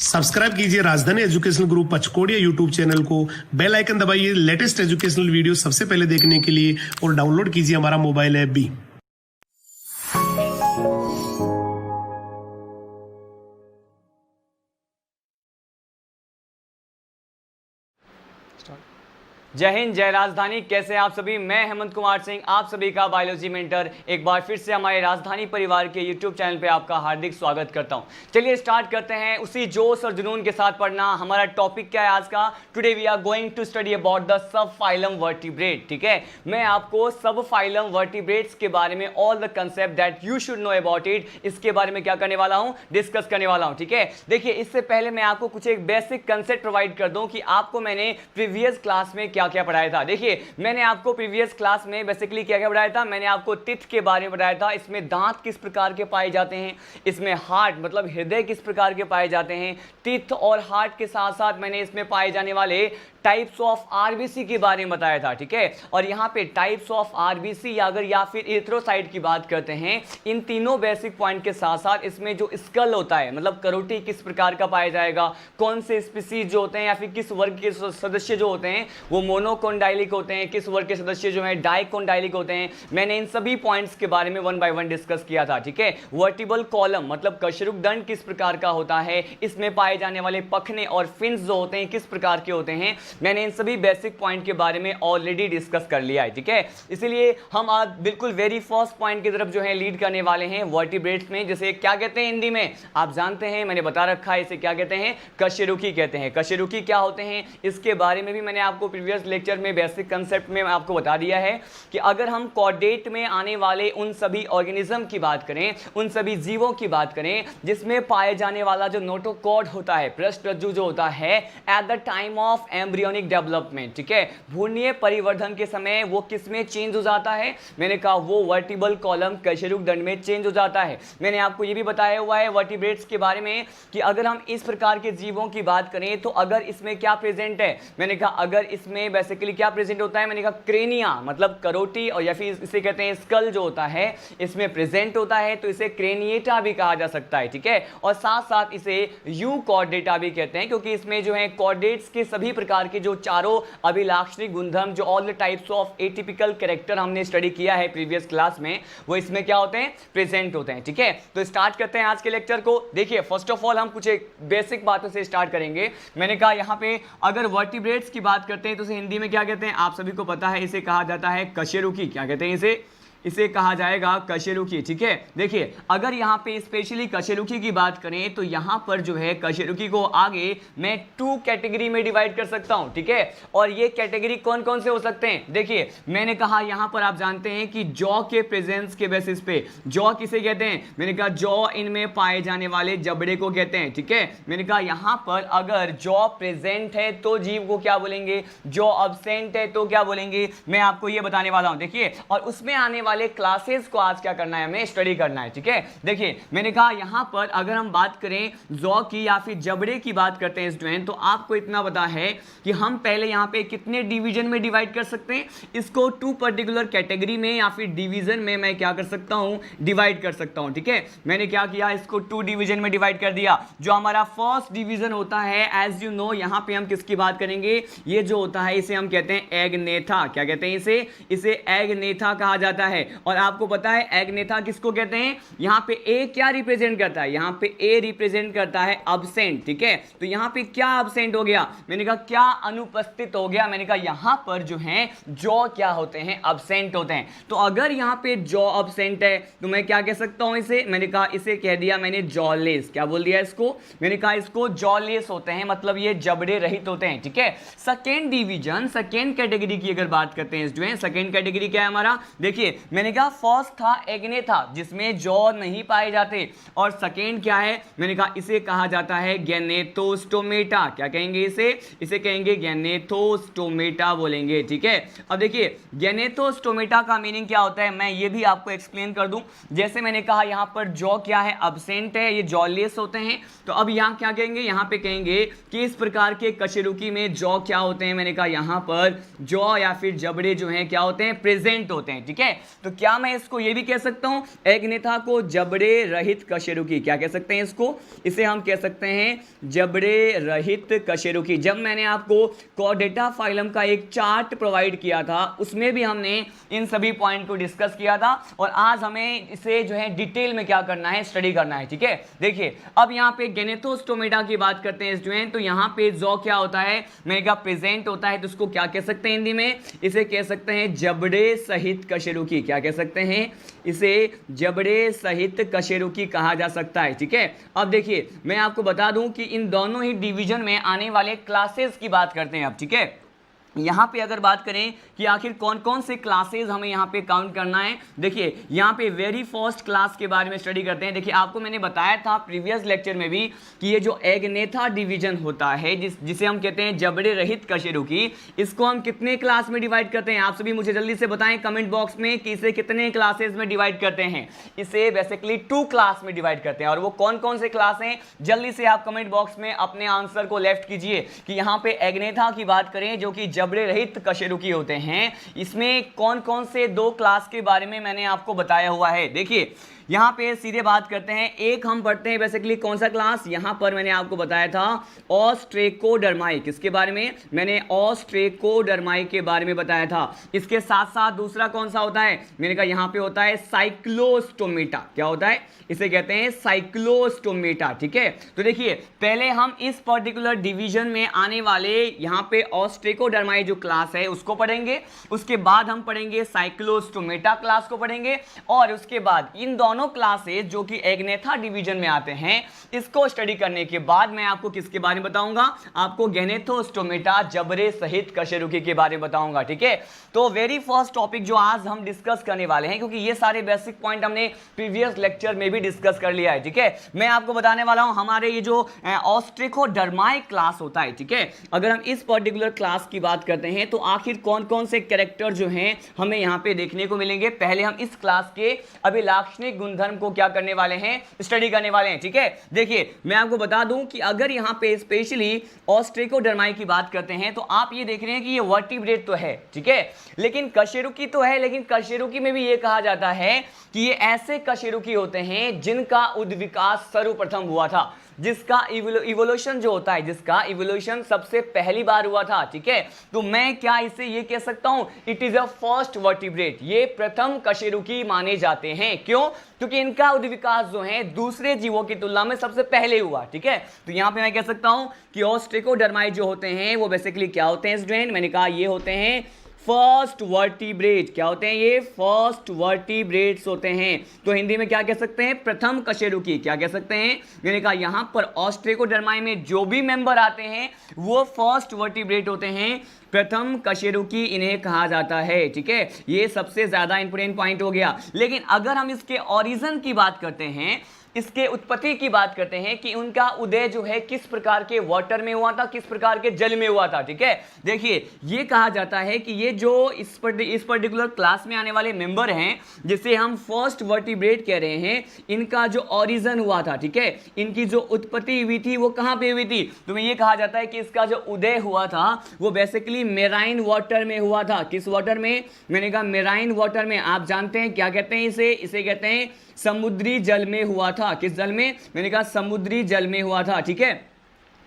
Subscribe कीजिए राजधानी educational group पचकोड़िया YouTube channel को, बेल आइकन दबाइए लेटेस्ट एजुकेशनल वीडियो सबसे पहले देखने के लिए और डाउनलोड कीजिए हमारा मोबाइल ऐप भी। जय हिंद, जय राजधानी। कैसे हैं आप सभी? मैं हेमंत कुमार सिंह, आप सभी का बायोलॉजी मेंटर, एक बार फिर से हमारे राजधानी परिवार के यूट्यूब चैनल पे आपका हार्दिक स्वागत करता हूं। चलिए स्टार्ट करते हैं उसी जोश और जुनून के साथ पढ़ना। हमारा टॉपिक क्या है आज का? Today we are going to study about the sub phylum vertebrate. ठीक है, मैं आपको सब फाइलम वर्टिब्रेट्स के बारे में all the concept that you should know about it, इसके बारे में क्या करने वाला हूं? डिस्कस करने वाला हूं। ठीक है, देखिए इससे पहले मैं आपको कुछ एक बेसिक कंसेप्ट प्रोवाइड कर दूं कि आपको मैंने प्रीवियस क्लास में क्या क्या पढ़ाया था। देखिए मैंने आपको प्रीवियस क्लास में बेसिकली क्या क्या पढ़ाया था। मैंने आपको टिथ के बारे में बताया था, इसमें दांत किस प्रकार के पाए जाते हैं, इसमें हार्ट मतलब हृदय किस प्रकार के पाए जाते हैं। टिथ और हार्ट के साथ साथ मैंने इसमें पाए जाने वाले टाइप्स ऑफ आरबीसी के बारे में बताया था। ठीक है, और यहाँ पे टाइप्स ऑफ आरबीसी या फिर एरिथ्रोसाइट की बात करते हैं। इन तीनों बेसिक पॉइंट के साथ साथ इसमें जो स्कल होता है मतलब करोटी किस प्रकार का पाया जाएगा, कौन से स्पीसीज जो होते हैं या फिर किस वर्ग के सदस्य जो होते हैं वो मोनोकोंडाइलिक होते हैं, किस वर्ग के सदस्य जो हैं डाइकोंडाइलिक होते हैं। मैंने इन सभी पॉइंट्स के बारे में वन बाय वन डिस्कस किया था। ठीक है, वर्टिबल कॉलम मतलब कशेरुक दंड किस प्रकार का होता है, इसमें पाए जाने वाले पखने और फिन्स जो होते हैं किस प्रकार के होते हैं, मैंने इन सभी बेसिक पॉइंट के बारे में ऑलरेडी डिस्कस कर लिया है। ठीक है, इसलिए हम आज बिल्कुल वेरी फर्स्ट पॉइंट की तरफ जो है लीड करने वाले हैं वर्टिब्रेट्स में, जिसे क्या कहते हैं हिंदी में आप जानते हैं, मैंने बता रखा है, इसे क्या कहते हैं? कशेरुकी कहते हैं। कशेरुकी क्या होते हैं इसके बारे में भी मैंने आपको प्रीवियस लेक्चर में बेसिक कंसेप्ट में आपको बता दिया है कि अगर हम कॉर्डेट में आने वाले उन सभी ऑर्गेनिज्म की बात करें, उन सभी जीवों की बात करें जिसमें पाए जाने वाला जो नोटोकॉर्ड होता है, पृष्ठरज्जु जो होता है at the time of embryonic development, ठीक है, भ्रूणीय परिवर्धन के समय वो किस में चेंज हो जाता है? मैंने कहा वो वर्टिबल कॉलम कशेरुक दंड में चेंज हो जाता है। मैंने आपको ये भी बताया हुआ है वर्टिब्रेट्स के बारे में कि अगर हम इस प्रकार के जीवों की बात करें तो अगर इसमें क्या प्रेजेंट है, मैंने कहा अगर इसमें बेसिकली क्या प्रेजेंट होता है, मैंने कहा क्रेनिया मतलब करोटी और या फिर इसे कहते हैं स्कल जो होता है इसमें प्रेजेंट होता है तो इसे क्रेनिएटा भी कहा जा सकता है। ठीक है, और साथ साथ इसे यू कॉर्डेटा भी कहते हैं क्योंकि इसमें जो है कॉर्डेट्स के सभी प्रकार के जो चारों अभिलाक्षणिक गुणधर्म जो all the types of atypical character हमने स्टडी किया है प्रीवियस क्लास में वो इसमें क्या होते हैं? प्रेजेंट होते हैं। ठीक है, तो स्टार्ट करते हैं आज के लेक्चर को। देखिए फर्स्ट ऑफ ऑल हम कुछ एक बेसिक बातों से स्टार्ट करेंगे। मैंने कहा यहाँ पे अगर वर्टिब्रेट्स की बात करते हैं तो इसे हिंदी में क्या कहते हैं आप सभी को पता है, इसे कहा जाता है कशेरुकी। क्या कहते हैं इसे कहा जाएगा कशेरुकी। ठीक है, देखिए अगर यहाँ पे स्पेशली कशेरुकी की बात करें तो यहाँ पर जो है कशेरुकी को आगे मैं 2 कैटेगरी में डिवाइड कर सकता हूँ। ठीक है, और ये कैटेगरी कौन कौन से हो सकते हैं? देखिए मैंने कहा यहाँ पर आप जानते हैं कि जॉ के प्रेजेंस के बेसिस पे, जॉ किसे कहते हैं? मैंने कहा जॉ इनमें पाए जाने वाले जबड़े को कहते हैं। ठीक है, मैंने कहा यहाँ पर अगर जॉ प्रेजेंट है तो जीव को क्या बोलेंगे, जॉ अब्सेंट है तो क्या बोलेंगे, मैं आपको ये बताने वाला हूँ। देखिए और उसमें आने वाले क्लासेस को आज क्या करना है, हमें स्टडी करना है। ठीक है, देखिए मैंने कहा यहां पर अगर हम बात करें जॉ की या फिर जबड़े की बात करते हैं स्टूडेंट, तो आपको इतना पता है कि हम पहले यहां पे कितने डिवीजन में डिवाइड कर सकते हैं इसको, 2 पर्टिकुलर कैटेगरी में या फिर डिवीजन में मैं क्या कर सकता हूं, डिवाइड कर सकता हूं। ठीक है, मैंने क्या किया, इसको 2 डिवीजन में डिवाइड कर दिया। जो हमारा फर्स्ट डिवीजन होता है एज यू नो, यहां पे हम किसकी बात करेंगे, ये जो होता है इसे हम कहते हैं एग्नेथा। क्या कहते हैं इसे एग्नेथा कहा जाता है। और आपको पता है एग्नेथा किसको कहते हैं? यहां पे ए क्या रिप्रेजेंट करता है, यहां पे ए रिप्रेजेंट करता है अब्सेंट। ठीक है, तो यहां पे क्या अब्सेंट हो गया, मैंने कहा क्या अनुपस्थित हो गया, मैंने कहा यहां पर जो है जॉ क्या होते हैं, अब्सेंट होते हैं। तो अगर यहां पे जॉ अब्सेंट है तो मैं क्या कह सकता हूं इसे, मैंने कहा इसे कह दिया मैंने जॉलेस। क्या बोल दिया इसको, मैंने कहा इसको जॉलेस होते हैं, मतलब ये जबड़े रहित होते हैं। ठीक है, सेकेंड डिवीजन सेकेंड कैटेगरी की अगर बात करते हैं स्टूडेंट, सेकेंड कैटेगरी क्या है हमारा, देखिए मैंने कहा फर्स्ट था एग्नेथा जिसमें जॉ नहीं पाए जाते, और सेकेंड क्या है, मैंने कहा इसे कहा जाता है गैनेथोस्टोमेटा। क्या कहेंगे इसे कहेंगे गैनेथोस्टोमेटा बोलेंगे। ठीक है, अब देखिए गैनेथोस्टोमेटा का मीनिंग क्या होता है मैं ये भी आपको एक्सप्लेन कर दूं। जैसे मैंने कहा यहां पर जॉ क्या है, अब्सेंट है, ये जॉलेस होते हैं, तो अब यहां क्या कहेंगे, यहां पे कहेंगे कि इस प्रकार के कशेरुकी में जॉ क्या होते हैं, मैंने कहा यहां पर जॉ या फिर जबड़े जो हैं क्या होते हैं, प्रेजेंट होते हैं। ठीक है, तो क्या मैं इसको ये भी कह सकता हूं, एग्नेथा को जबड़े रहित कशेरुकी, क्या कह सकते हैं इसको, इसे हम कह सकते हैं जबड़े रहित कशेरुकी। जब मैंने आपको कॉर्डेटा फाइलम का एक चार्ट प्रोवाइड किया था उसमें भी हमने इन सभी पॉइंट को डिस्कस किया था, और आज हमें इसे जो है डिटेल में क्या करना है, स्टडी करना है। ठीक है, देखिए अब यहाँ पे गैनेथोस्टोमेटा की बात करते हैं जो है, तो यहाँ पे जौ क्या होता है, मेगा प्रेजेंट होता है, तो इसको क्या कह सकते हैं हिंदी में, इसे कह सकते हैं जबड़े सहित कशेरुकी। क्या कह सकते हैं, इसे जबड़े सहित कशेरुकी कहा जा सकता है। ठीक है, अब देखिए मैं आपको बता दूं कि इन दोनों ही डिवीजन में आने वाले क्लासेस की बात करते हैं अब। ठीक है, यहाँ पे अगर बात करें कि आखिर कौन कौन से क्लासेस हमें यहाँ पे काउंट करना है, देखिए यहाँ पे वेरी फर्स्ट क्लास के बारे में स्टडी करते हैं। देखिए आपको मैंने बताया था प्रीवियस लेक्चर में भी कि ये जो एग्नेथा डिवीजन होता है जिसे हम कहते हैं जबड़े रहित कशेरुकी, इसको हम कितने क्लास में डिवाइड करते हैं, आप सभी मुझे जल्दी से बताएं कमेंट बॉक्स में कि इसे कितने क्लासेस में डिवाइड करते हैं। इसे बेसिकली 2 क्लास में डिवाइड करते हैं, और वो कौन कौन से क्लास हैं जल्दी से आप कमेंट बॉक्स में अपने आंसर को लेफ्ट कीजिए कि यहाँ पे एग्नेथा की बात करें जो कि जबड़े रहित कशेरुकी होते हैं, इसमें कौन कौन से 2 क्लास के बारे में मैंने आपको बताया हुआ है। देखिए यहाँ पे सीधे बात करते हैं, एक हम पढ़ते हैं बेसिकली कौन सा क्लास, यहाँ पर मैंने आपको बताया था ऑस्ट्रेकोडर्माई, किसके बारे में, मैंने ऑस्ट्रेकोडर्माई के बारे में बताया था। इसके साथ साथ दूसरा कौन सा होता है, मैंने कहा यहाँ पे होता है साइक्लोस्टोमेटा। क्या होता है, इसे कहते हैं साइक्लोस्टोमेटा। ठीक है, तो देखिए पहले हम इस पर्टिकुलर डिवीजन में आने वाले यहाँ पे ऑस्ट्रेकोडर्माई जो क्लास है उसको पढ़ेंगे, उसके बाद हम पढ़ेंगे साइक्लोस्टोमेटा क्लास को पढ़ेंगे, और उसके बाद इन दोनों क्लासेस जो कि एग्नेथा डिवीजन में आते हैं इसको स्टडी करने के बाद मैं आपको किसके बारे में बताऊंगा, आपको गैनेथोस्टोमेटा जबड़े सहित कशेरुकी के बारे में बताऊंगा। ठीक है, तो वेरी फर्स्ट टॉपिक जो आज हम डिस्कस करने वाले हैं, क्योंकि ये सारे बेसिक पॉइंट हमने प्रीवियस लेक्चर में भी डिस्कस कर लिया है। ठीक है, मैं आपको बताने वाला हूं हमारे ये जो ऑस्ट्रेकोडर्माई क्लास होता है। ठीक है, अगर हम इस पर्टिकुलर क्लास की बात करते हैं तो आखिर कौन कौन से कैरेक्टर जो हैं हमें यहां पे देखने को मिलेंगे। पहले हम इस क्लास के अभिलाक्षणिक गुणधर्म को क्या करने वाले हैं, स्टडी करने वाले हैं। ठीक है, देखिए मैं आपको बता दूं कि अगर यहां पे स्पेशली ऑस्ट्रेकोडर्माई की बात करते हैं तो आप ये देख रहे हैं कि ये वर्टिब्रेट तो है, ठीक है, लेकिन कशेरुकी तो है, लेकिन कशेरुकी में भी ये कहा जाता है कि ये ऐसे कशेरुकी होते हैं जिनका उद्विकास सर्वप्रथम हुआ था, जिसका इवोल्यूशन जो होता है, जिसका इवोल्यूशन सबसे पहली बार हुआ था। ठीक है, तो मैं क्या इसे ये कह सकता हूं, it is a first vertebrate, ये प्रथम कशेरुकी माने जाते हैं। क्यों, क्योंकि इनका उद्विकास जो है दूसरे जीवों की तुलना में सबसे पहले हुआ। ठीक है, तो यहां पे मैं कह सकता हूं कि ऑस्ट्रेकोडर्माई जो होते हैं वो बेसिकली क्या होते हैं स्टूडेंट, मैंने कहा ये होते हैं फर्स्ट वर्टिब्रेट। क्या होते हैं ये, फर्स्ट वर्टिब्रेट्स होते हैं। तो हिंदी में क्या कह सकते हैं, प्रथम कशेरुकी। क्या कह सकते हैं, मैंने कहा यहां पर ऑस्ट्रेकोडर्माई में जो भी मेंबर आते हैं वो फर्स्ट वर्टिब्रेट होते हैं, प्रथम कशेरुकी इन्हें कहा जाता है। ठीक है, ये सबसे ज्यादा इंपोर्टेंट पॉइंट हो गया। लेकिन अगर हम इसके ओरिजिन की बात करते हैं, इसके उत्पत्ति की बात करते हैं कि उनका उदय जो है किस प्रकार के वाटर में हुआ था, किस प्रकार के जल में हुआ था। ठीक है, देखिए ये कहा जाता है कि ये जो इस पर्टिकुलर क्लास में आने वाले मेंबर हैं जिसे हम फर्स्ट वर्टिब्रेट कह रहे हैं, इनका जो ओरिजिन हुआ था, ठीक है, इनकी जो उत्पत्ति हुई थी वो कहां पे हुई थी, तो ये कहा जाता है कि इसका जो उदय हुआ था वो बेसिकली मेराइन वाटर में हुआ था। किस वाटर में, मैंने कहा मेराइन वाटर में। आप जानते हैं क्या कहते हैं इसे कहते हैं समुद्री जल में हुआ था। किस जल में, मैंने कहा समुद्री जल में हुआ था। ठीक है,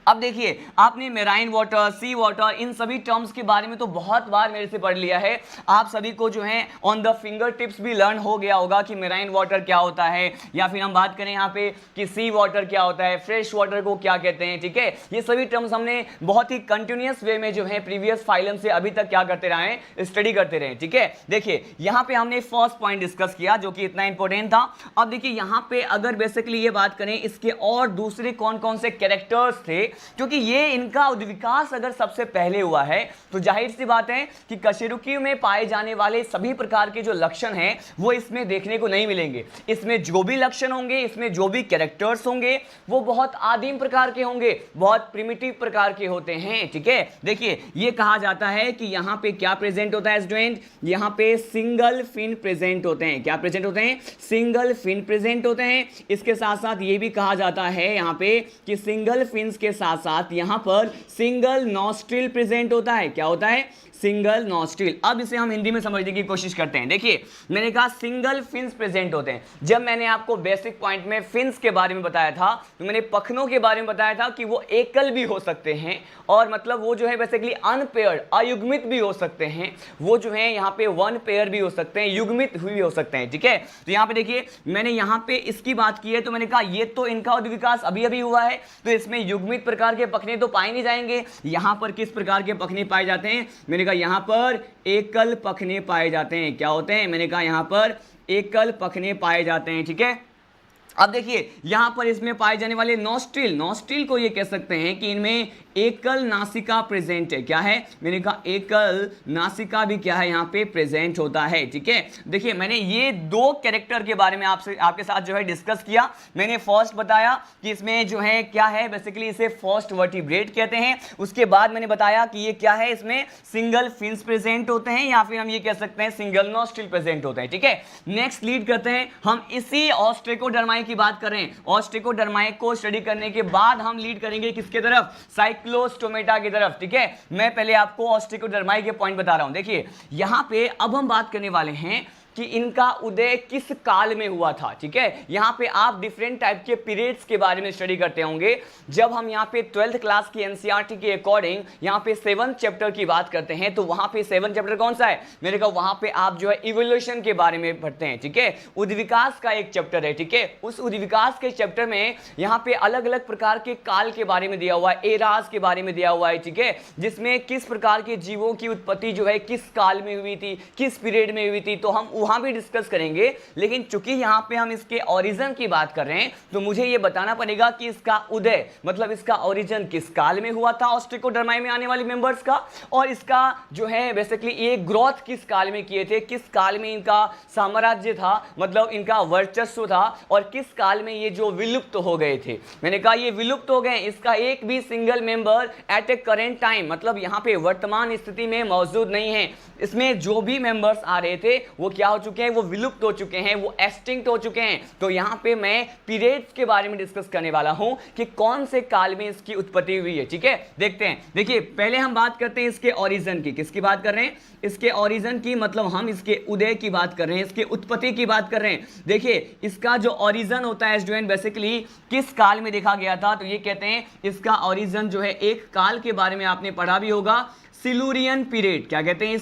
अब देखिए आपने मेराइन वाटर, सी वाटर, इन सभी टर्म्स के बारे में तो बहुत बार मेरे से पढ़ लिया है। आप सभी को जो है ऑन द फिंगर टिप्स भी लर्न हो गया होगा कि मेराइन वाटर क्या होता है, या फिर हम बात करें यहाँ पे कि सी वाटर क्या होता है, फ्रेश वाटर को क्या कहते हैं। ठीक है, ये सभी टर्म्स हमने बहुत ही कंटिन्यूस वे में जो है प्रीवियस फाइलम से अभी तक क्या करते रहे, स्टडी करते रहे। ठीक है, देखिए यहाँ पे हमने फर्स्ट पॉइंट डिस्कस किया जो कि इतना इंपॉर्टेंट था। अब देखिए यहाँ पे अगर बेसिकली ये बात करें इसके और दूसरे कौन कौन से कैरेक्टर्स थे, क्योंकि ये इनका उद्विकास अगर सबसे पहले हुआ है तो जाहिर सी बात है कि कशेरुकी में पाए जाने वाले सभी प्रकार के जो लक्षण हैं वो इसमें देखने को नहीं मिलेंगे। इसमें जो भी लक्षण होंगे, इसमें जो भी कैरेक्टर्स होंगे वो बहुत आदिम प्रकार के होंगे, बहुत प्रिमिटिव प्रकार के होते हैं। ठीक है, देखिए ये कहा जाता है कि यहाँ पे क्या प्रेजेंट होता है स्टूडेंट, यहाँ पे सिंगल फिन प्रेजेंट होते हैं। क्या प्रेजेंट होते हैं, सिंगल फिन प्रेजेंट होते हैं। इसके साथ साथ ये भी कहा जाता है यहाँ पे कि सिंगल फिन्स के साथ साथ यहां पर सिंगल नॉस्ट्रिल प्रेजेंट होता है। क्या होता है? Single nostril. अब इसे हम हिंदी में समझने की कोशिश करते हैं। देखिए मैंने कहा सिंगल फिन्स प्रेजेंट होते हैं। जब मैंने आपको बेसिक पॉइंट में फिन्स के बारे में बताया था तो मैंने पखनों के बारे में बताया था कि वो एकल भी हो सकते हैं और मतलब वो जो है बेसिकली अनपेयर्ड अयुग्मित भी हो सकते हैं। वो जो है यहाँ पे वन पेयर भी हो सकते हैं, युग्मित भी हो सकते हैं। ठीक है, तो यहाँ पे देखिए मैंने यहाँ पे इसकी बात की है तो मैंने कहा ये तो इनका विकास अभी अभी हुआ है तो इसमें युग्मित प्रकार के पखने तो पाए नहीं जाएंगे। यहाँ पर किस प्रकार के पखने पाए जाते हैं? मैंने कहा यहां पर एकल पखने पाए जाते हैं। क्या होते हैं? मैंने कहा यहां पर एकल पखने पाए जाते हैं। ठीक है, अब देखिए यहां पर इसमें पाए जाने वाले नॉस्ट्रिल, नॉस्ट्रिल को ये कह सकते हैं कि इनमें एकल नासिका प्रेजेंट है। क्या है? मैंने कहा एकल नासिका भी क्या है यहाँ पे प्रेजेंट होता है। ठीक है, देखिए मैंने ये दो कैरेक्टर के बारे में आपके साथ जो है डिस्कस किया। मैंने फर्स्ट बताया कि इसमें जो है क्या है बेसिकली इसे फर्स्ट वर्टिब्रेट कहते हैं। उसके बाद मैंने बताया कि ये क्या है, इसमें सिंगल फिन्स प्रेजेंट होते हैं या फिर हम ये कह सकते हैं सिंगल नॉस्ट्रिल प्रेजेंट होते हैं। ठीक है, नेक्स्ट लीड करते हैं हम इसी ऑस्ट्रेकोडर्माई की बात कर रहे हैं। ऑस्ट्रेकोडर्माई को स्टडी करने के बाद हम लीड करेंगे किसके तरफ? साइक्लोस्टोमेटा की तरफ। ठीक है, मैं पहले आपको ऑस्ट्रेकोडर्माई के पॉइंट बता रहा हूं। देखिए यहां पे अब हम बात करने वाले हैं कि इनका उदय किस काल में हुआ था। ठीक है, यहां पे आप डिफरेंट टाइप के पीरियड्स के बारे में स्टडी करते होंगे। जब हम यहां पे 12th क्लास की एनसीईआरटी के अकॉर्डिंग यहां पे 7th चैप्टर की बात करते हैं तो वहां पे 7th चैप्टर कौन सा है? मेरे कहा वहां पे आप जो है इवोल्यूशन के बारे में पढ़ते हैं। ठीक है, उद्विकास का एक चैप्टर है। ठीक है, उस उद्विकास के चैप्टर में यहां पे अलग अलग प्रकार के काल के बारे में दिया हुआ है, एराज के बारे में दिया हुआ है। ठीक है, जिसमें किस प्रकार के जीवों की उत्पत्ति जो है किस काल में हुई थी, किस पीरियड में हुई थी, तो हम वहां भी डिस्कस करेंगे। लेकिन चूंकि यहां पे हम इसके ओरिजिन की बात कर रहे हैं तो मुझे यह बताना पड़ेगा कि इसका उदय मतलब इसका ओरिजिन किस काल में हुआ था ऑस्ट्रेकोडर्माई में आने वाले मेंबर्स का, और इसका जो है बेसिकली ये ग्रोथ किस काल में किए थे, किस काल में इनका साम्राज्य था मतलब इनका वर्चस्व था, और किस काल में ये जो विलुप्त हो गए थे। मैंने कहा ये विलुप्त हो गए, इसका एक भी सिंगल मेंबर एट ए करेंट टाइम मतलब यहां पे वर्तमान स्थिति में मौजूद नहीं है। इसमें जो भी मेंबर्स आ रहे थे वो क्या हो चुके हैं? वो विलुप्त हो चुके हैं, वो एक्सटिंक्ट हो चुके हैं। तो यहां पे मैं पीरियड्स के बारे में डिस्कस करने वाला हूं कि कौन से काल में इसकी उत्पत्ति हुई है। ठीक है, देखते हैं। देखिए पहले हम बात करते हैं इसके ओरिजिन की। किसकी बात कर रहे हैं? इसके ओरिजिन की मतलब हम इसके उदय की बात कर रहे हैं, इसके उत्पत्ति की बात कर रहे हैं। देखिए इसका जो ओरिजिन होता है स्टूडेंट बेसिकली किस काल में देखा गया था, तो ये कहते हैं इसका ओरिजिन जो है एक काल के बारे में आपने पढ़ा भी होगा, सिलूरियन पीरियड। क्या कहते हैं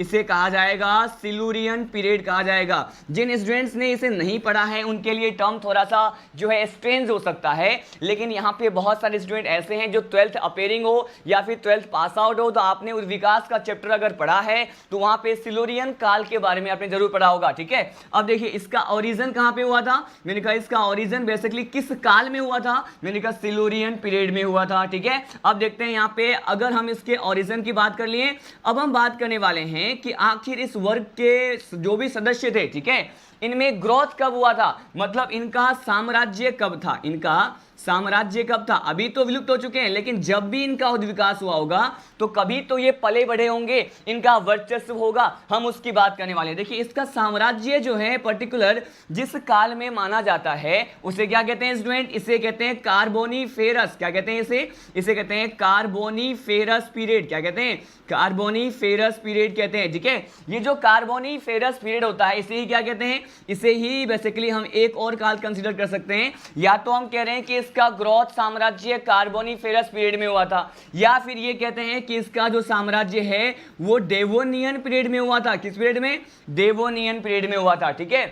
इसे कहा जाएगा सिलूरियन पीरियड कहा जाएगा। जिन स्टूडेंट्स ने इसे नहीं पढ़ा है उनके लिए टर्म थोड़ा सा जो है स्ट्रेंज हो सकता है, लेकिन यहाँ पे बहुत सारे स्टूडेंट ऐसे हैं जो 12th अपेयरिंग हो या फिर 12th पास आउट हो तो आपने उस विकास का चैप्टर अगर पढ़ा है तो वहां पे सिलूरियन काल के बारे में आपने जरूर पढ़ा होगा। ठीक है, अब देखिए इसका ओरिजिन कहां पे हुआ था? मैंने कहा इसका ओरिजिन बेसिकली किस काल में हुआ था? मैंने कहा सिलूरियन पीरियड में हुआ था। ठीक है, अब देखते हैं यहाँ पे अगर हम इसके ओरिजिन की बात कर लिए, अब हम बात करने वाले हैं कि आखिर इस वर्ग के जो भी सदस्य थे, ठीक है, इनमें ग्रोथ कब हुआ था, मतलब इनका साम्राज्य कब था, इनका साम्राज्य कब था। अभी तो विलुप्त हो चुके हैं लेकिन जब भी इनका विकास हुआ होगा तो कभी तो ये पले बढ़े होंगे, इनका वर्चस्व होगा, हम उसकी बात करने वाले हैं। देखिए इसका साम्राज्य जो है पर्टिकुलर जिस काल में माना जाता है उसे क्या कहते हैं स्टूडेंट? इसे कहते हैं कार्बोनीफेरस। क्या कहते हैं इसे कहते हैं कार्बोनीफेरस पीरियड। क्या कहते हैं? कार्बोनीफेरस पीरियड कहते हैं। ठीक है, ये जो कार्बोनीफेरस पीरियड होता है इसे ही क्या कहते हैं? इसे ही बेसिकली हम एक और काल कंसीडर कर सकते हैं। या तो हम कह रहे हैं कि इसका ग्रोथ साम्राज्य कार्बोनीफेरस पीरियड में हुआ था, या फिर ये कहते हैं कि इसका जो साम्राज्य है वो डेवोनियन पीरियड में हुआ था। किस पीरियड में? डेवोनियन पीरियड में हुआ था। ठीक है,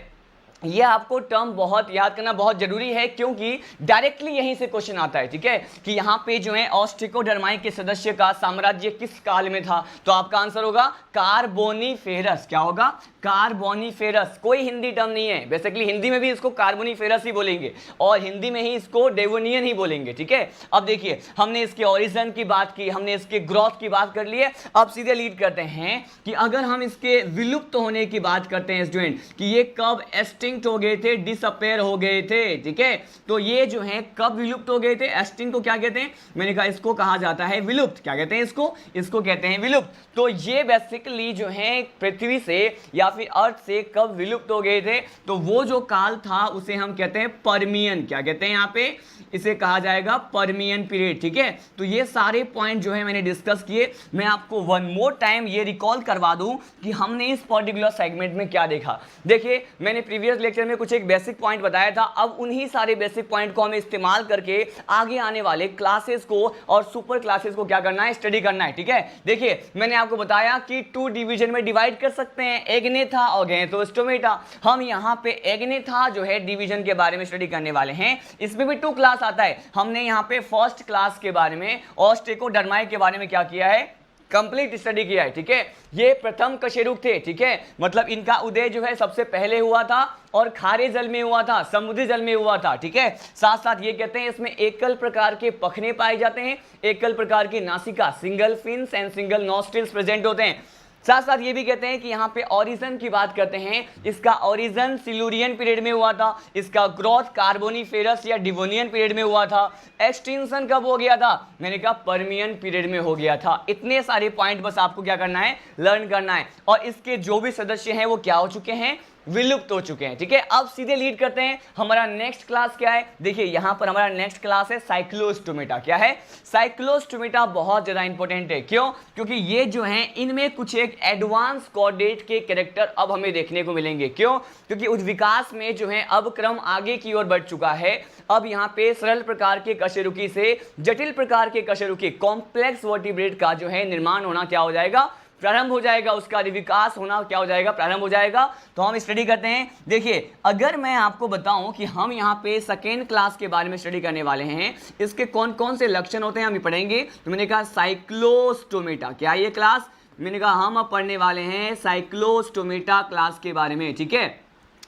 ये आपको टर्म बहुत याद करना बहुत जरूरी है क्योंकि डायरेक्टली यहीं से क्वेश्चन आता है। ठीक है, कि यहाँ पे जो है ऑस्ट्रिकोडर्माई के सदस्य का साम्राज्य किस काल में था, तो आपका आंसर होगा कार्बोनीफेरस। क्या होगा? कार्बोनीफेरस। कोई हिंदी टर्म नहीं है, बेसिकली हिंदी में भी इसको कार्बोनीफेरस ही बोलेंगे और हिंदी में ही इसको डेवोनियन ही बोलेंगे। ठीक है, अब देखिए हमने इसके ओरिजिन की बात की, हमने इसके ग्रोथ की बात कर ली है। अब सीधे लीड करते हैं कि अगर हम इसके विलुप्त होने की बात करते हैं स्टूडेंट कि ये कब एक्सटिंक्ट हो गए थे, डिसअपेयर हो गए थे, ठीक है। तो ये जो है कब विलुप्त हो गए थे? एक्सटिंक्ट को क्या कहते हैं? मैंने कहा इसको कहा जाता है विलुप्त। क्या कहते हैं इसको कहते हैं विलुप्त। तो ये बेसिकली जो है पृथ्वी से या फिर अर्थ से कब विलुप्त हो गए थे, तो वो जो काल था उसे हम कहते हैं पर्मियन। क्या कहते हैं यहाँ पे? इसे कहा जाएगा पर्मियन पीरियड, ठीक है। तो ये सारे पॉइंट जो है मैंने डिस्कस किए। मैं आपको वन मोर टाइम ये रिकॉल करवा दूं कि हमने इस पर्टिकुलर सेगमेंट में क्या देखा। देखिए, मैंने प्रीवियस लेक्चर में कुछ एक बेसिक पॉइंट बताया था। अब उन्हीं सारे बेसिक पॉइंट को हमें इस्तेमाल करके आगे आने वाले क्लासेस को और सुपर क्लासेस को क्या करना है? स्टडी करना है, ठीक है। देखिए, मैंने आपको बताया कि 2 डिवीजन में डिवाइड कर सकते हैं, एग्नेथा और गैंथोस्टोमेटा। हम यहाँ पे एग्नेथा जो है डिवीजन के बारे में स्टडी करने वाले हैं। इसमें भी 2 क्लास आता है। हमने यहाँ पे फर्स्ट क्लास के बारे में ऑस्ट्रेकोडर्माई के बारे में क्या किया है? कंप्लीट स्टडी किया है, ठीक है। ये प्रथम कशेरुक थे, ठीक है। मतलब इनका उदय जो है सबसे पहले हुआ था और खारे जल में हुआ था, समुद्री जल में हुआ था, ठीक है। साथ साथ ये कहते हैं इसमें एकल प्रकार के पखने पाए जाते हैं, एकल प्रकार की नासिका, single fins and single nostrils present होते हैं। साथ साथ ये भी कहते हैं कि यहाँ पे ओरिजिन की बात करते हैं, इसका ओरिजिन सिल्यूरियन पीरियड में हुआ था, इसका ग्रोथ कार्बोनिफेरस या डिवोनियन पीरियड में हुआ था, एक्सटिंक्शन कब हो गया था? मैंने कहा पर्मियन पीरियड में हो गया था। इतने सारे पॉइंट बस आपको क्या करना है? लर्न करना है। और इसके जो भी सदस्य हैं वो क्या हो चुके हैं? विलुप्त हो चुके हैं, ठीक है। अब सीधे लीड करते हैं, हमारा नेक्स्ट क्लास क्या है? देखिए यहां पर हमारा नेक्स्ट क्लास है साइक्लोस्टोमेटा। क्या है? साइक्लोस्टोमेटा बहुत ज्यादा इंपॉर्टेंट है। क्यों? क्योंकि ये जो है इनमें कुछ एक एडवांस कोऑर्डिनेट के कैरेक्टर अब हमें देखने को मिलेंगे। क्यों? क्योंकि उस विकास में जो है अब क्रम आगे की ओर बढ़ चुका है। अब यहाँ पे सरल प्रकार के कशेरुकी से जटिल प्रकार के कशेरुकी, कॉम्प्लेक्स वर्टिब्रेट का जो है निर्माण होना क्या हो जाएगा? प्रारंभ हो जाएगा। उसका विकास होना क्या हो जाएगा? प्रारंभ हो जाएगा। तो हम स्टडी करते हैं। देखिए, अगर मैं आपको बताऊं कि हम यहाँ पे सेकेंड क्लास के बारे में स्टडी करने वाले हैं, इसके कौन कौन से लक्षण होते हैं हम ये पढ़ेंगे। तो मैंने कहा साइक्लोस्टोमेटा। क्या है ये क्लास? मैंने कहा हम अब पढ़ने वाले हैं साइक्लोस्टोमेटा क्लास के बारे में, ठीक है।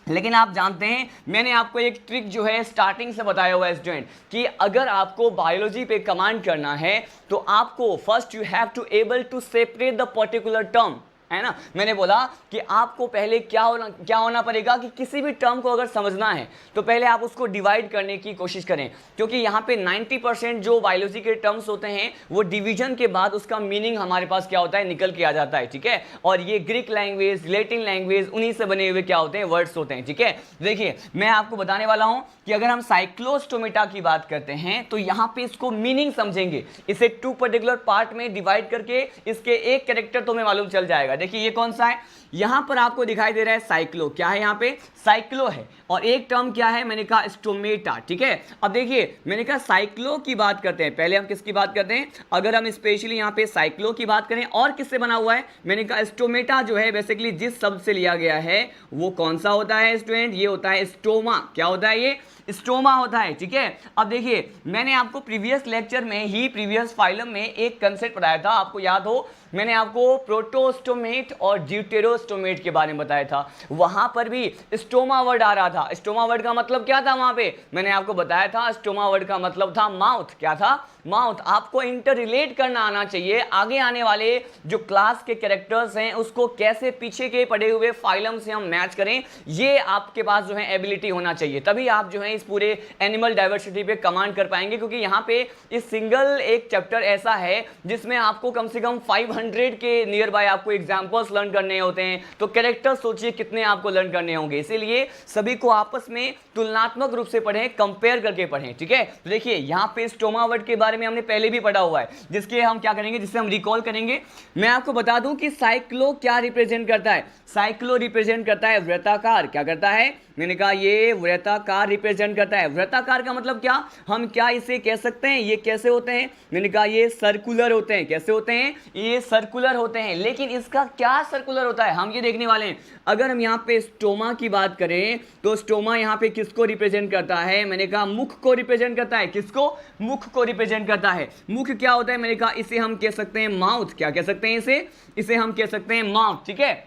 लेकिन आप जानते हैं मैंने आपको एक ट्रिक जो है स्टार्टिंग से बताया हुआ है स्टूडेंट, कि अगर आपको बायोलॉजी पे कमांड करना है तो आपको first you have to able to separate the particular term, है ना। मैंने बोला कि आपको पहले क्या होना पड़ेगा कि किसी भी टर्म को अगर समझना है तो पहले आप उसको डिवाइड करने की कोशिश करें, क्योंकि यहाँ पे 90% जो बायोलॉजी के टर्म्स होते हैं वो डिवीजन के बाद उसका मीनिंग हमारे पास क्या होता है? निकल के आ जाता है, ठीक है। और ये ग्रीक लैंग्वेज, लैटिन लैंग्वेज, उन्हीं से बने हुए क्या होते हैं? वर्ड्स होते हैं, ठीक है। देखिए, मैं आपको बताने वाला हूँ कि अगर हम साइक्लोस्टोमेटा की बात करते हैं तो यहाँ पे इसको मीनिंग समझेंगे, इसे 2 पर्टिकुलर पार्ट में डिवाइड करके इसके एक कैरेक्टर तो हमें मालूम चल जाएगा। देखिए ये कौन सा है? यहां पर आपको दिखाई दे रहा है साइक्लो। क्या है? यहां पे साइक्लो है। और एक टर्म क्या है? मैंने कहा स्टोमेटा, ठीक है। अब देखिए, मैंने कहा साइक्लो की बात करते हैं। पहले हम किसकी बात करते हैं? अगर हम स्पेशली यहां पे साइक्लो की बात करें, और किससे बना हुआ है? मैंने कहा स्टोमेटा जो है बेसिकली जिस शब्द से लिया गया है वो कौन सा होता है स्टूडेंट? ये होता है स्टोमा। क्या होता है? ये स्टोमा होता है, ठीक है। अब देखिए, मैंने आपको प्रीवियस लेक्चर में ही प्रीवियस फाइलम में एक कंसेप्ट पढ़ाया था, आपको याद हो, मैंने आपको प्रोटोस्टोमेट और ड्यूटेरोस्टोमेट के बारे में बताया था। वहां पर भी स्टोमा वर्ड आ रहा था। स्टोमा वर्ड का मतलब क्या था? वहां पे मैंने आपको बताया था स्टोमा वर्ड का मतलब था माउथ। क्या था? माउथ। आपको इंटर रिलेट करना आना चाहिए, आगे आने वाले जो क्लास के कैरेक्टर्स हैं उसको कैसे पीछे के पड़े हुए फाइलम से हम मैच करें, ये आपके पास जो है एबिलिटी होना चाहिए। तभी आप जो है इस पूरे एनिमल डाइवर्सिटी पे कमांड कर पाएंगे, क्योंकि यहाँ पे इस सिंगल एक चैप्टर ऐसा है जिसमें आपको कम से कम 500 के नियर बाय आपको एग्जाम्पल्स लर्न करने होते हैं। तो कैरेक्टर सोचिए कितने आपको लर्न करने होंगे। इसीलिए सभी को आपस में तुलनात्मक रूप से पढ़ें, कंपेयर करके पढ़ें, ठीक है। तो देखिए, यहाँ पे स्टोमा वर्ड के बारे में हमने पहले भी पढ़ा हुआ है, जिसके हम क्या करेंगे, जिससे हम रिकॉल करेंगे। मैं आपको बता दूं कि साइक्लो क्या रिप्रेजेंट करता है। साइक्लो रिप्रेजेंट करता है वृत्ताकार। क्या करता है? मैंने कहा ये वृत्ताकार रिप्रेजेंट करता है। वृत्ताकार का मतलब क्या? हम क्या इसे कह सकते हैं? ये कैसे होते हैं? मैंने कहा ये सर्कुलर होते हैं। कैसे होते हैं? ये सर्कुलर होते हैं। लेकिन इसका क्या सर्कुलर होता है हम ये देखने वाले हैं। अगर हम यहाँ पे स्टोमा की बात करें तो स्टोमा यहाँ पे किसको रिप्रेजेंट करता है? मैंने कहा मुख को रिप्रेजेंट करता है। किसको? मुख को रिप्रेजेंट करता है। मुख क्या होता है? मैंने कहा इसे हम कह सकते हैं माउथ। क्या कह सकते हैं इसे? इसे हम कह सकते हैं माउथ, ठीक है।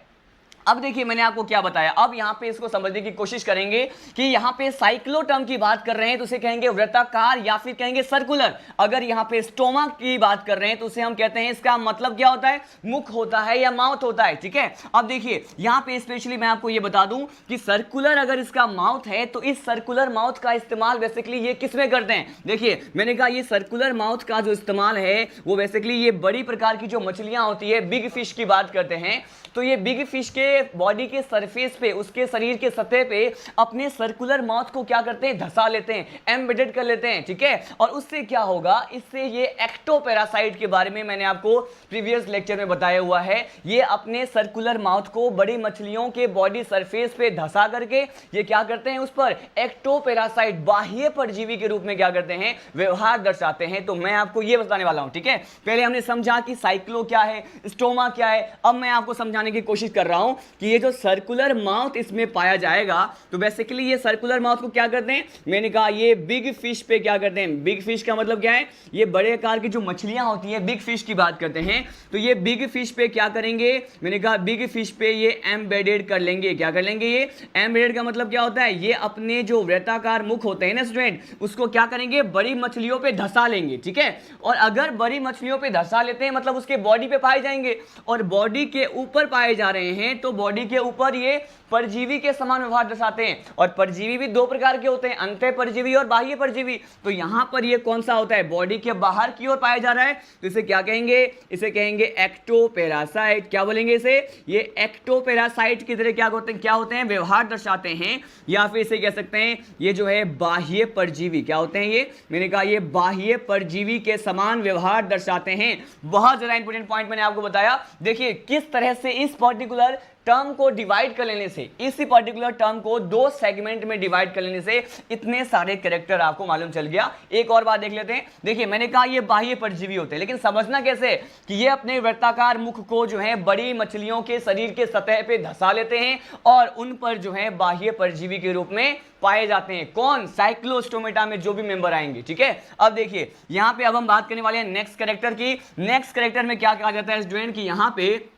अब देखिए मैंने आपको क्या बताया, अब यहां पे इसको समझने की कोशिश करेंगे कि यहां पे साइक्लोटर्म की बात कर रहे हैं तो उसे कहेंगे वृत्ताकार या फिर कहेंगे सर्कुलर। अगर यहां पे स्टोमा की बात कर रहे हैं तो उसे हम कहते हैं, इसका मतलब क्या होता है, मुख होता है या माउथ होता है, ठीक है। अब देखिए यहां पे स्पेशली मैं आपको ये बता दूं कि सर्कुलर अगर इसका माउथ है तो इस सर्कुलर माउथ का इस्तेमाल बेसिकली ये किसमें करते हैं, देखिए मैंने कहा ये सर्कुलर माउथ का जो इस्तेमाल है वो बेसिकली ये बड़ी प्रकार की जो मछलियां होती है, बिग फिश की बात करते हैं, तो ये बिग फिश के बॉडी के सरफेस पे, उसके शरीर के सतह पे अपने सर्कुलर माउथ को क्या करते हैं, धंसा लेते हैं, एम्बेडेड कर लेते हैं, ठीक है। और उससे क्या होगा, इससे ये एक्टोपैरासाइट के बारे में मैंने आपको प्रीवियस लेक्चर में बताया हुआ है, ये अपने सर्कुलर माउथ को बड़ी मछलियों के बॉडी सरफेस पे धंसा करके ये क्या करते हैं, उस पर एक्टोपैरासाइट बाह्य परजीवी के रूप में क्या करते हैं, व्यवहार दर्शाते हैं। तो मैं आपको ये बताने वाला हूं, ठीक है। पहले हमने समझा कि साइक्लो क्या है, स्टोमा क्या है, अब मैं आपको समझाने की कोशिश कर रहा हूं कि ये जो सर्कुलर माउथ इसमें पाया जाएगा तो बेसिकली ये सर्कुलर माउथ को क्या करते हैं, मैंने कहा ये बिग फिश पे क्या करते हैं, बिग फिश का मतलब क्या है, ये बड़े आकार की जो मछलियां होती हैं बिग फिश की बात करते हैं, तो ये बिग फिश पे क्या करेंगे, मैंने कहा बिग फिश पे ये एम्बेडेड कर लेंगे, क्या कर लेंगे, ये एम्बेडेड का मतलब क्या होता है, ये अपने जो वृत्ताकार मुख होते हैं ना स्टूडेंट, उसको क्या करेंगे, बड़ी मछलियों पे धंसा लेंगे, ठीक है। और अगर बड़ी मछलियों पे धंसा लेते हैं मतलब उसके बॉडी पे पाए जाएंगे, और बॉडी के ऊपर पाए जा रहे हैं तो बॉडी के ऊपर ये परजीवी के समान व्यवहार दर्शाते हैं। और परजीवी भी दो प्रकार के होते हैं, अंतः परजीवी और बाह्य परजीवी। तो यहां पर ये कौन सा होता है, बॉडी के बाहर की ओर पाया जा रहा है, तो इसे क्या कहेंगे, इसे कहेंगे एक्टोपैरासाइट। क्या बोलेंगे इसे, ये एक्टोपैरासाइट की तरह क्या होते हैं, व्यवहार दर्शाते हैं। या फिर इसे कह सकते हैं ये जो है बाह्य परजीवी, क्या होते हैं ये, मैंने कहा ये बाह्य परजीवी के समान व्यवहार दर्शाते हैं। बहुत ज्यादा इंपॉर्टेंट पॉइंट मैंने आपको बताया। देखिए किस तरह से इस पर्टिकुलर टर्म को डिवाइड कर लेने से, इसी पर्टिकुलर टर्म को दो सेगमेंट में डिवाइड कर लेने से इतने सारे कैरेक्टर आपको मालूम चल गया। एक और बात देख लेते हैं। देखिए मैंने कहा ये बाह्य परजीवी होते हैं, लेकिन समझना कैसे कि ये अपने वृत्ताकार मुख को जो है बड़ी मछलियों के शरीर के सतह पे धंसा लेते हैं और उन पर जो है बाह्य परजीवी के रूप में पाए जाते हैं। कौन, साइक्लोस्टोमेटा में जो भी मेंबर आएंगे, ठीक है। अब देखिए यहां पे अब हम बात करने वाले हैं नेक्स्ट कैरेक्टर की। नेक्स्ट कैरेक्टर में क्या कहा जाता है स्टूडेंट की, यहां पे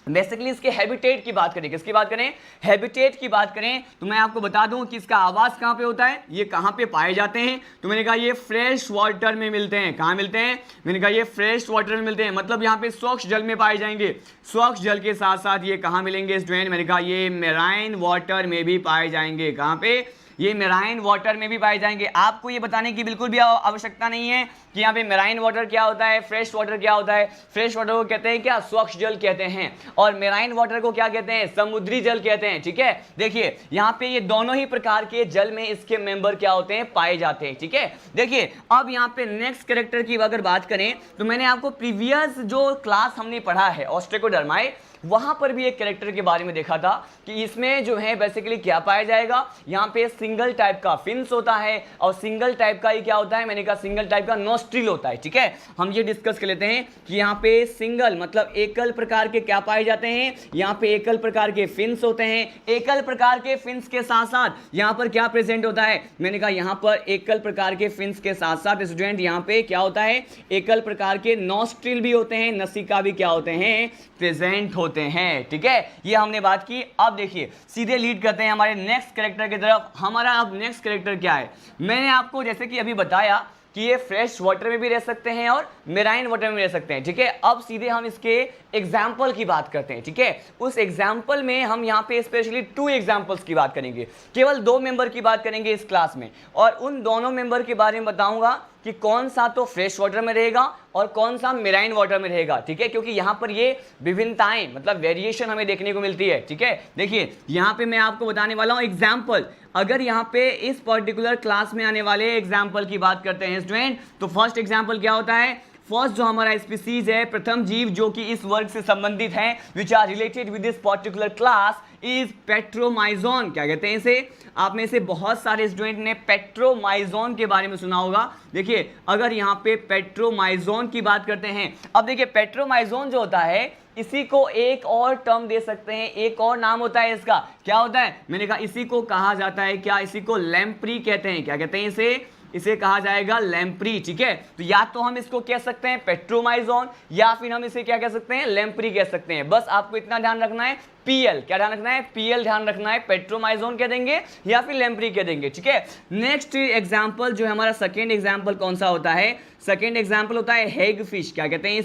बेसिकली इसके हैबिटेट की बात करें, किसकी बात करें, हैबिटेट की बात करें, तो मैं आपको बता दूं कि इसका आवास कहां पे होता है, ये कहां पे पाए जाते हैं, तो मैंने कहा ये फ्रेश वाटर में मिलते हैं। कहां मिलते हैं, मैंने कहा ये फ्रेश वाटर में मिलते हैं, मतलब यहां पे स्वच्छ जल में पाए जाएंगे। स्वच्छ जल के साथ साथ ये कहां मिलेंगे स्टूडेंट, मैंने कहा ये मेराइन वाटर में भी पाए जाएंगे। कहां पे, ये मेराइन वाटर में भी पाए जाएंगे। आपको ये बताने की बिल्कुल भी आवश्यकता नहीं है कि यहाँ पे मेराइन वाटर क्या होता है, फ्रेश वाटर क्या होता है। फ्रेश वाटर को कहते हैं क्या, स्वच्छ जल कहते हैं, और मेराइन वाटर को क्या कहते हैं, समुद्री जल कहते हैं, ठीक है। देखिए यहाँ पे ये दोनों ही प्रकार के जल में इसके मेंबर क्या होते हैं, पाए जाते हैं, ठीक है। देखिए अब यहाँ पे नेक्स्ट कैरेक्टर की अगर बात करें तो मैंने आपको प्रीवियस जो क्लास हमने पढ़ा है ऑस्ट्रेकोडर्माई, वहां पर भी एक कैरेक्टर के बारे में देखा था कि इसमें जो है बेसिकली क्या पाया जाएगा, यहाँ पे सिंगल टाइप का फिन्स होता है और सिंगल टाइप का ही क्या होता है, मैंने कहा सिंगल टाइप का नोस्ट्रिल होता है, ठीक है। हम ये डिस्कस कर लेते हैं कि यहाँ पे सिंगल मतलब एकल प्रकार के क्या पाए जाते हैं, यहाँ पे एकल प्रकार के फिन्स होते हैं। एकल प्रकार के फिन्स के साथ साथ यहाँ पर क्या प्रेजेंट होता है, मैंने कहा यहाँ पर एकल प्रकार के फिन्स के साथ साथ स्टूडेंट यहाँ पे क्या होता है, एकल प्रकार के नोस्ट्रिल भी होते हैं, नसिका भी क्या होते हैं, प्रेजेंट होते हैं, ठीक है। ये हमने बात की। अब देखिए सीधे लीड करते हैं हमारे नेक्स्ट कैरेक्टर की तरफ। हमारा अब नेक्स्ट कैरेक्टर क्या है, मैंने आपको जैसे कि अभी बताया कि ये फ्रेश वाटर में भी रह सकते हैं और मेराइन वाटर में रह सकते हैं, ठीक है। अब सीधे हम इसके एग्जाम्पल की बात करते हैं, ठीक है। उस एग्जाम्पल में हम यहाँ पे स्पेशली 2 एग्जाम्पल्स की बात करेंगे, केवल 2 मेंबर की बात करेंगे इस क्लास में, और उन दोनों मेंबर के बारे में बताऊंगा कि कौन सा तो फ्रेश वाटर में रहेगा और कौन सा मेराइन वाटर में रहेगा, ठीक है। क्योंकि यहाँ पर ये विभिन्नताएं मतलब वेरिएशन हमें देखने को मिलती है, ठीक है। देखिए यहाँ पे मैं आपको बताने वाला हूँ एग्जाम्पल। अगर यहाँ पे इस पर्टिकुलर क्लास में आने वाले एग्जाम्पल की बात करते हैं स्टूडेंट, तो फर्स्ट एग्जाम्पल क्या होता है, फर्स्ट जो हमारा स्पीसीज है, प्रथम जीव जो कि इस वर्ग से संबंधित है, which are related with this particular class, is petromyzon. क्या कहते हैं इसे, आप में से बहुत सारे स्टूडेंट ने पेट्रोमाइजोन के बारे में सुना होगा। देखिए अगर यहाँ पे पेट्रोमाइजोन की बात करते हैं, अब देखिए पेट्रोमाइजोन जो होता है इसी को एक और टर्म दे सकते हैं, एक और नाम होता है इसका, क्या होता है, मैंने कहा इसी को कहा जाता है क्या, इसी को लैम्प्री कहते हैं। क्या कहते हैं इसे कहा जाएगा लैम्प्री, ठीक है। तो या तो हम इसको कह सकते हैं पेट्रोमाइजोन या फिर हम इसे क्या कह सकते हैं, लैम्प्री कह सकते हैं। बस आपको इतना ध्यान रखना है, पीएल, क्या ध्यान रखना है, पीएल ध्यान रखना है, पेट्रोमाइजोन कह देंगे या फिर लेम्प्री कह देंगे, ठीक है। नेक्स्ट एग्जांपल जो है हमारा सेकंड एग्जांपल कौन सा होता है, सेकंड एग्जांपल होता है हेग फिश, क्या कहते हैं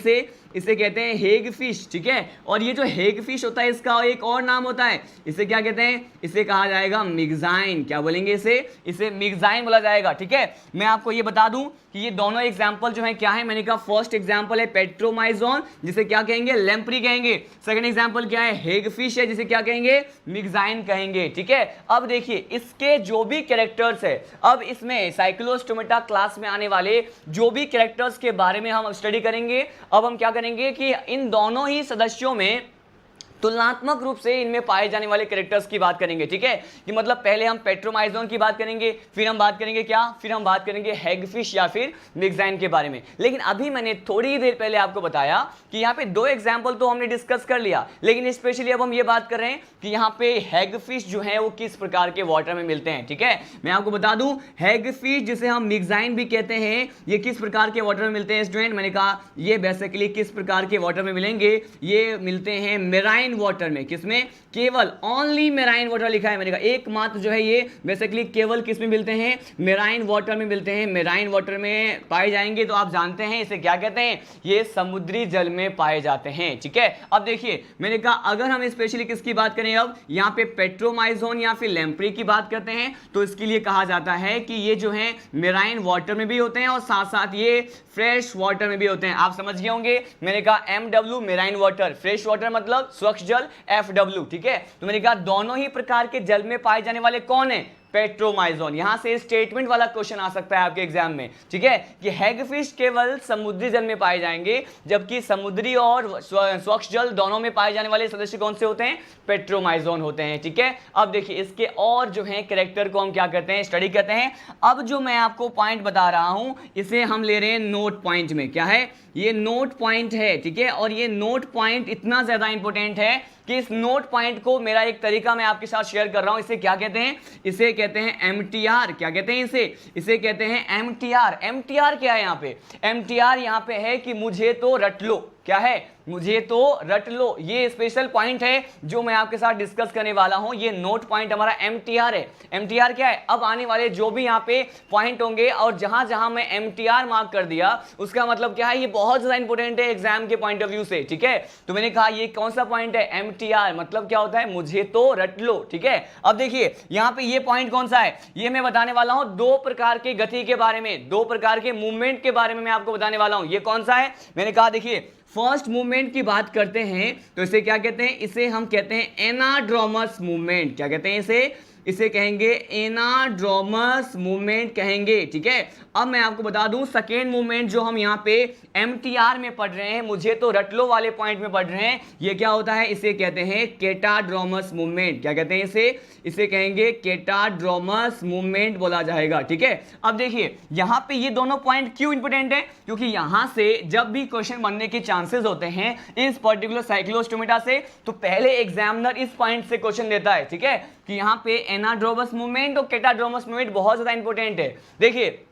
इसे कहते हैं हेग फिश, ठीक है। और ये जो हेग फिश होता है इसका एक और नाम होता है, इसे क्या कहते हैं, इसे कहा जाएगा मिग्जाइन, क्या बोलेंगे इसे मिग्जाइन बोला जाएगा, ठीक है। मैं आपको ये बता दूं कि ये दोनों एग्जांपल जो है क्या है, मैंने कहा फर्स्ट एग्जांपल है पेट्रोमाइजोन जिसे क्या कहेंगे, लेम्प्री कहेंगे। सेकंड एग्जांपल क्या है, हेग फिश है जिसे क्या कहेंगे, मिग्जाइन कहेंगे, ठीक है। अब देखिए इसके जो भी कैरेक्टर्स है, अब इसमें साइक्लोस्टोमेटा क्लास में आने वाले जो भी कैरेक्टर्स के बारे में हम स्टडी करेंगे। अब हम क्या करेंगे कि इन दोनों ही सदस्यों में तुलनात्मक रूप से इनमें पाए जाने वाले कैरेक्टर्स की बात करेंगे, ठीक है। कि मतलब पहले हम पेट्रोमाइजोन की बात करेंगे, फिर हम बात करेंगे क्या, फिर हम बात करेंगे हेगफिश या फिर मिग्जाइन के बारे में। लेकिन अभी मैंने थोड़ी ही देर पहले आपको बताया कि यहाँ पे दो एग्जाम्पल तो हमने डिस्कस कर लिया, लेकिन स्पेशली अब हम ये बात कर रहे हैं कि यहाँ पे हेगफिश जो है वो किस प्रकार के वाटर में मिलते हैं, ठीक है। मैं आपको बता दूं हेगफिश जिसे हम मिग्जाइन भी कहते हैं, ये किस प्रकार के वाटर में मिलते हैं स्टूडेंट, मैंने कहा ये बेसिकली किस प्रकार के वाटर में मिलेंगे, ये मिलते हैं मेराइन वाटर में, किसमें, केवल ओनली मेराइन वाटर लिखा है, मैंने कहा एकमात्र जो है ये बेसिकली केवल किस में मिलते हैं, मेराइन वाटर में मिलते हैं, मेराइन वाटर में पाए जाएंगे। तो आप जानते हैं इसे क्या कहते हैं, ये समुद्री जल में पाए जाते हैं, ठीक है। अब देखिए मैंने कहा अगर हम स्पेशली किसकी बात करें, अब यहाँ पे पेट्रोमाइजोन या फिर लेम्प्री की बात करते हैं तो इसके लिए कहा जाता है कि ये जो है मेराइन वाटर में भी होते हैं और साथ साथ ये फ्रेश वाटर में भी होते हैं। आप समझ गए होंगे, मैंने कहा MW marine water, fresh water मतलब स्वच्छ जल FW, ठीक है। तो मैंने कहा दोनों ही प्रकार के जल में पाए जाने वाले कौन है, पेट्रोमाइजोन। यहां से स्टेटमेंट वाला क्वेश्चन आ सकता है आपके एग्जाम में, ठीक है, कि हेगफिश केवल समुद्री जल में पाए जाएंगे जबकि समुद्री और स्वच्छ जल दोनों में पाए जाने वाले सदस्य कौन से होते हैं, पेट्रोमाइजोन होते हैं, ठीक है। अब देखिए इसके और जो है कैरेक्टर को हम क्या करते हैं, स्टडी करते हैं। अब जो मैं आपको पॉइंट बता रहा हूं इसे हम ले रहे हैं नोट पॉइंट में, क्या है, ये नोट पॉइंट है, ठीक है। और ये नोट पॉइंट इतना ज्यादा इंपॉर्टेंट है कि इस नोट पॉइंट को मेरा एक तरीका मैं आपके साथ शेयर कर रहा हूं। इसे क्या कहते हैं, इसे कहते हैं MTR, क्या कहते हैं इसे कहते हैं MTR। MTR क्या है यहाँ पे, MTR यहाँ पे है कि मुझे तो रट लो, क्या है, मुझे तो रट लो। ये स्पेशल पॉइंट है जो मैं आपके साथ डिस्कस करने वाला हूं, ये नोट पॉइंट हमारा MTR है। MTR क्या है, अब आने वाले जो भी यहाँ पे पॉइंट होंगे और जहां जहां मैं MTR मार्क कर दिया उसका मतलब क्या है, ये बहुत ज्यादा इंपॉर्टेंट है एग्जाम के पॉइंट ऑफ व्यू से, ठीक है। तो मैंने कहा ये कौन सा पॉइंट है, MTR मतलब क्या होता है, मुझे तो रट लो, ठीक है। अब देखिए यहाँ पे ये पॉइंट कौन सा है, ये मैं बताने वाला हूं दो प्रकार के गति के बारे में, दो प्रकार के मूवमेंट के बारे में मैं आपको बताने वाला हूं। ये कौन सा है, मैंने कहा देखिए फर्स्ट मूवमेंट की बात करते हैं तो इसे क्या कहते हैं, इसे हम कहते हैं एनाड्रोमस मूवमेंट, क्या कहते हैं इसे कहेंगे एनाड्रोमस मूवमेंट कहेंगे, ठीक है। अब मैं आपको बता दूं सेकेंड मूवमेंट जो हम यहाँ पे MTR में पढ़ रहे हैं, मुझे तो रट लो वाले पॉइंट में पढ़ रहे हैं, ये क्या होता है, इसे कहते हैं केटाड्रोमस मूवमेंट, क्या कहते हैं इसे कहेंगे केटाड्रोमस मूवमेंट बोला जाएगा, ठीक है। अब देखिए यहाँ पे ये दोनों पॉइंट क्यों इंपोर्टेंट है, क्योंकि यहाँ से जब भी क्वेश्चन बनने के चांसेस होते हैं इस पर्टिकुलर साइक्लोस्टोमेटा से, तो पहले एग्जामिनर इस पॉइंट से क्वेश्चन देता है, ठीक है, कि यहाँ पे एनाड्रोमस मूवमेंट और केटाड्रोमस मूवमेंट बहुत ज्यादा इंपॉर्टेंट है। देखिए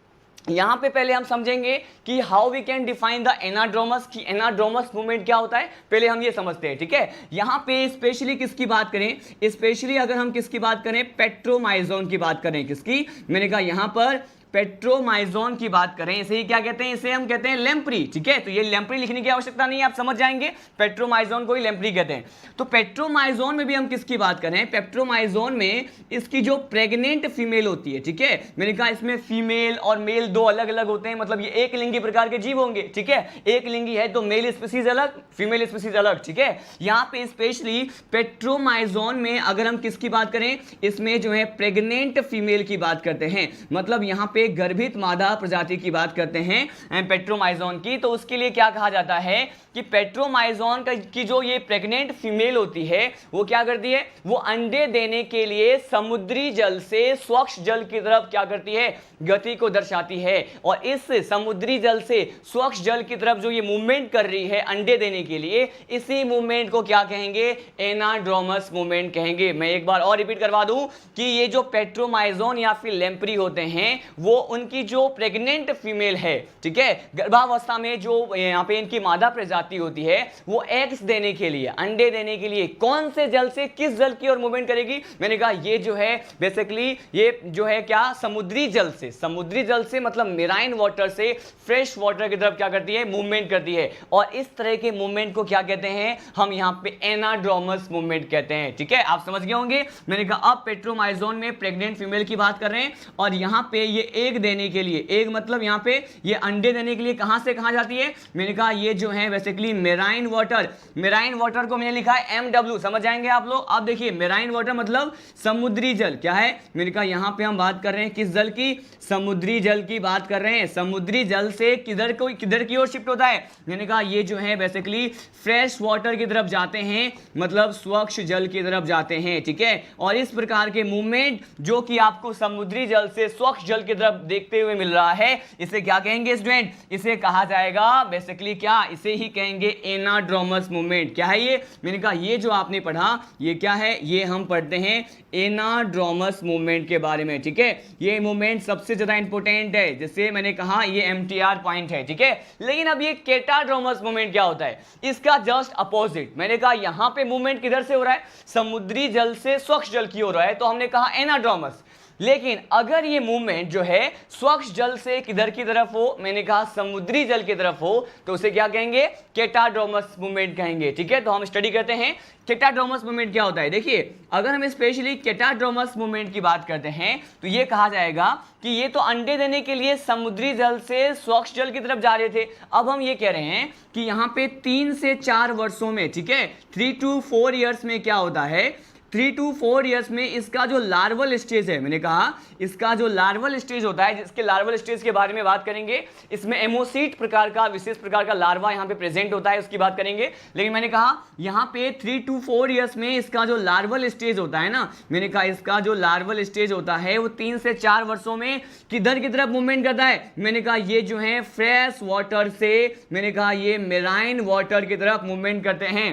यहां पे पहले हम समझेंगे कि how we can define the anadromous, की एनाड्रोमस मूवमेंट क्या होता है, पहले हम ये समझते हैं, ठीक है। यहां पे स्पेशली किसकी बात करें, स्पेशली अगर हम किसकी बात करें, पेट्रोमाइजोन की बात करें, किसकी, मैंने कहा यहां पर पेट्रोमाइजोन की बात करें, इसे ही क्या कहते हैं, इसे हम कहते हैं लेम्प्री, ठीक है। तो ये लेम्प्री लिखने की आवश्यकता नहीं है, आप समझ जाएंगे, पेट्रोमाइजोन को ही लेम्प्री कहते हैं। तो पेट्रोमाइजोन में भी हम किसकी बात करें, पेट्रोमाइजोन में इसकी जो प्रेग्नेंट फीमेल होती है, ठीक है, मैंने कहा इसमें फीमेल और मेल दो अलग अलग होते हैं, मतलब ये एक लिंगी प्रकार के जीव होंगे, ठीक है, एक लिंगी है तो मेल स्पीसीज अलग फीमेल स्पीसीज अलग, ठीक है। यहाँ पे स्पेशली पेट्रोमाइजोन में अगर हम किसकी बात करें, इसमें जो है प्रेग्नेंट फीमेल की बात करते हैं, मतलब यहाँ पे गर्भित मादा प्रजाति की बात करते हैं पेट्रोमाइजोन की। तो उसके लिए क्या कहा जाता है कि पेट्रोमाइजोन की जो ये प्रेग्नेंट फीमेल होती है वो क्या करती है, वो अंडे देने के लिए समुद्री जल से स्वच्छ जल की तरफ क्या करती है, गति को दर्शाती है। और इस समुद्री जल से स्वच्छ जल की तरफ जो ये मूवमेंट कर रही है अंडे देने के लिए, इसी मूवमेंट को क्या कहेंगे, एनाड्रोमस मूवमेंट कहेंगे। मैं एक बार और रिपीट करवा दूं कि ये जो पेट्रोमाइजोन या फिर लेम्प्री होते हैं वो वो उनकी जो प्रेग्नेंट फीमेल है, ठीक है, गर्भावस्था में जो यहाँ पे इनकी मादा प्रजाति होती है, वो एग्स देने के लिए, अंडे देने के लिए कौन से जल से किस जल की ओर मूवमेंट करेगी? मैंने कहा ये जो है बेसिकली ये जो है क्या, समुद्री जल से, समुद्री जल से मतलब मेराइन वाटर से फ्रेश वाटर की तरफ क्या करती है, मूवमेंट करती है। और इस तरह के मूवमेंट को क्या कहते हैं, हम यहाँ पे एनाड्रोमस मूवमेंट कहते हैं, ठीक है, आप समझ गए होंगे। मैंने कहा अब पेट्रोमाइजोन में प्रेग्नेंट फीमेल की बात कर रहे हैं और यहाँ पे ये एग देने के लिए, एग मतलब यहाँ पे ये अंडे देने के लिए कहां से कहां जाती है? मैंने कहा ये जो है basically marine water, marine water को मैंने लिखा है MW, समझ आएंगे आप लोग। अब देखिए मेराइन वाटर मतलब समुद्री जल, क्या है? मैंने कहा यहां पे हम बात कर रहे हैं किस जल की, समुद्री जल की बात कर रहे हैं। समुद्री जल से किधर की ओर शिफ्ट होता है? मैंने कहा ये जो है बेसिकली फ्रेश वाटर की तरफ जाते हैं, मतलब स्वच्छ जल की तरफ जाते हैं, ठीक है। और इस प्रकार के मूवमेंट जो कि आपको समुद्री जल से स्वच्छ जल की तरफ देखते हुए मिल रहा है, इसे क्या कहेंगे स्टूडेंट? इसे कहा जाएगा बेसिकली क्या, इसे ही कहेंगे एनाड्रोमस मूवमेंट। क्या है ये? मैंने कहा ये जो आपने पढ़ा ये क्या है, ये हम पढ़ते हैं एनाड्रोमस मूवमेंट के बारे में, ठीक है। ये मूवमेंट सबसे ज्यादा इंपॉर्टेंट है, जैसे मैंने कहा ये MTR पॉइंट है, ठीक है। लेकिन अब ये केटाड्रोमस मूवमेंट क्या होता है? इसका जस्ट अपोजिट। मैंने कहा यहां पे मूवमेंट किधर से हो रहा है, समुद्री जल से स्वच्छ जल की हो रहा है, तो हमने कहा एनाड्रोमस। लेकिन अगर ये मूवमेंट जो है स्वच्छ जल से किधर की तरफ हो, मैंने कहा समुद्री जल की तरफ हो, तो उसे क्या कहेंगे? केटाड्रोमस मूवमेंट कहेंगे, ठीक है। तो हम स्टडी करते हैं केटाड्रोमस मूवमेंट क्या होता है। देखिए अगर हम स्पेशली केटाड्रोमस मूवमेंट की बात करते हैं तो ये कहा जाएगा कि ये तो अंडे देने के लिए समुद्री जल से स्वच्छ जल की तरफ जा रहे थे। अब हम ये कह रहे हैं कि यहाँ पे 3 से 4 वर्षों में, ठीक है, 3 to 4 ईयर्स में क्या होता है, 3 to 4 ईयर्स में इसका जो लार्वल स्टेज है, मैंने कहा इसका जो लार्वल स्टेज होता है, जिसके लार्वल स्टेज के बारे में बात करेंगे, इसमें एमोसीट प्रकार का, विशेष प्रकार का लार्वा यहाँ पे प्रेजेंट होता है, उसकी बात करेंगे। लेकिन मैंने कहा यहाँ पे 3 to 4 ईयर्स में इसका जो लार्वल स्टेज होता है ना, मैंने कहा इसका जो लार्वल स्टेज होता है वो 3 से 4 वर्षों में किधर की तरफ मूवमेंट करता है? मैंने कहा ये जो है फ्रेश वाटर से, मैंने कहा ये मेराइन वाटर की तरफ मूवमेंट करते हैं।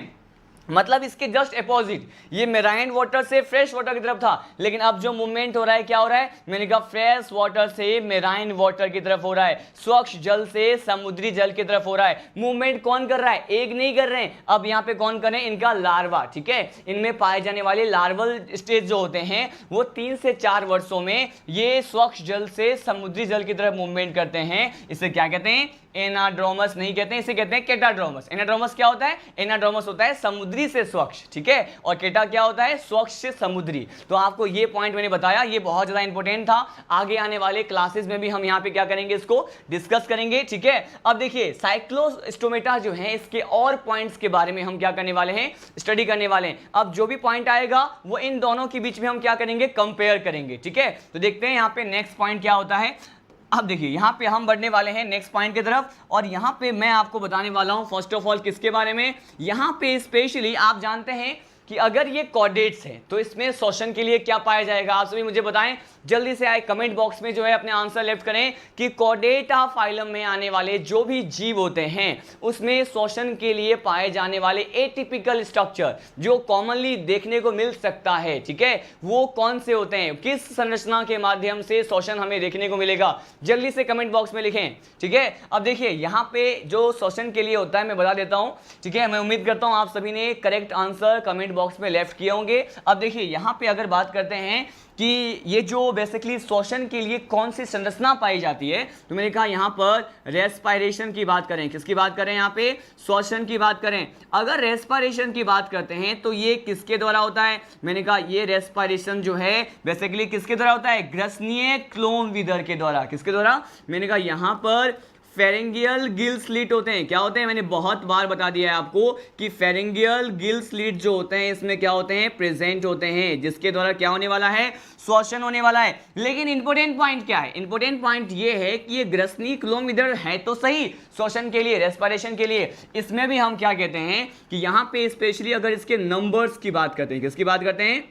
मतलब इसके जस्ट अपोजिट, ये मेराइन वाटर से फ्रेश वाटर की तरफ था, लेकिन अब जो मूवमेंट हो रहा है क्या हो रहा है? मैंने कहा फ्रेश वाटर से मेराइन वाटर की तरफ हो रहा है, स्वच्छ जल से समुद्री जल की तरफ हो रहा है। मूवमेंट कौन कर रहा है? एक नहीं कर रहे हैं, अब यहाँ पे कौन कर रहे हैं? इनका लार्वा, ठीक है। इनमें पाए जाने वाले लार्वल स्टेज जो होते हैं वो 3 से 4 वर्षों में ये स्वच्छ जल से समुद्री जल की तरफ मूवमेंट करते हैं। इसे क्या कहते हैं? एनाड्रोमस नहीं कहते हैं, इसे कहते हैं केटाड्रोमस। एनाड्रोमस क्या होता है? एनाड्रोमस होता है समुद्री से स्वच्छ, ठीक है, और केटा क्या होता है? स्वच्छ से समुद्री। तो आपको ये पॉइंट मैंने बताया, ये बहुत ज्यादा इंपॉर्टेंट था। आगे आने वाले क्लासेस में भी हम यहाँ पे क्या करेंगे, इसको डिस्कस करेंगे, ठीक है। अब देखिए साइक्लोस्टोमेटा जो है, इसके और पॉइंट्स के बारे में हम क्या करने वाले हैं, स्टडी करने वाले हैं। अब जो भी पॉइंट आएगा वो इन दोनों के बीच में हम क्या करेंगे, कंपेयर करेंगे, ठीक है। तो देखते हैं यहाँ पे नेक्स्ट पॉइंट क्या होता है। अब देखिए यहाँ पे हम बढ़ने वाले हैं नेक्स्ट पॉइंट की तरफ, और यहाँ पे मैं आपको बताने वाला हूँ फर्स्ट ऑफ ऑल किसके बारे में। यहाँ पे स्पेशली आप जानते हैं कि अगर ये कॉर्डेट्स हैं तो इसमें शोषण के लिए क्या पाया जाएगा, आप सभी मुझे बताएं जल्दी से। आए कमेंट बॉक्स में जो है अपने आंसर लेफ्ट करें कि कॉर्डेटा फाइलम में आने वाले जो भी जीव होते हैं उसमें शोषण के लिए पाए जाने वाले एटिपिकल स्ट्रक्चर जो कॉमनली देखने को मिल सकता है, ठीक है, वो कौन से होते हैं, किस संरचना के माध्यम से शोषण हमें देखने को मिलेगा, जल्दी से कमेंट बॉक्स में लिखें, ठीक है। अब देखिए यहाँ पे जो शोषण के लिए होता है मैं बता देता हूँ, ठीक है। मैं उम्मीद करता हूँ आप सभी ने करेक्ट आंसर कमेंट बॉक्स में लेफ्ट किए होंगे। अब देखिए यहाँ पे अगर बात करते हैं कि ये जो बेसिकली शोषण के लिए कौन सी संरचना पाई जाती है, तो मैंने कहा यहाँ पर रेस्पिरेशन की बात करें, किसकी बात करें, यहाँ पे श्वसन की बात करें। अगर रेस्पिरेशन की बात करते हैं तो ये किसके द्वारा होता है, मैंने कहा ये रेस्पिरेशन जो है बेसिकली किसके द्वारा होता है, ग्रसनीय क्लोम विदर के द्वारा। किसके द्वारा, मैंने कहा यहाँ पर फेरेंगियल गिल स्लिट होते हैं। क्या होते हैं, मैंने बहुत बार बता दिया है आपको कि फेरेंगियल गिल स्लिट जो होते हैं इसमें क्या होते हैं, प्रेजेंट होते हैं, जिसके द्वारा क्या होने वाला है, श्वसन होने वाला है। लेकिन इंपॉर्टेंट पॉइंट क्या है, इंपॉर्टेंट पॉइंट ये है कि ये ग्रसनी क्लोमिडर है तो सही श्वसन के लिए, रेस्पिरेशन के लिए। इसमें भी हम क्या कहते हैं कि यहाँ पे स्पेशली अगर इसके नंबर्स की बात करते हैं, किसकी बात करते हैं,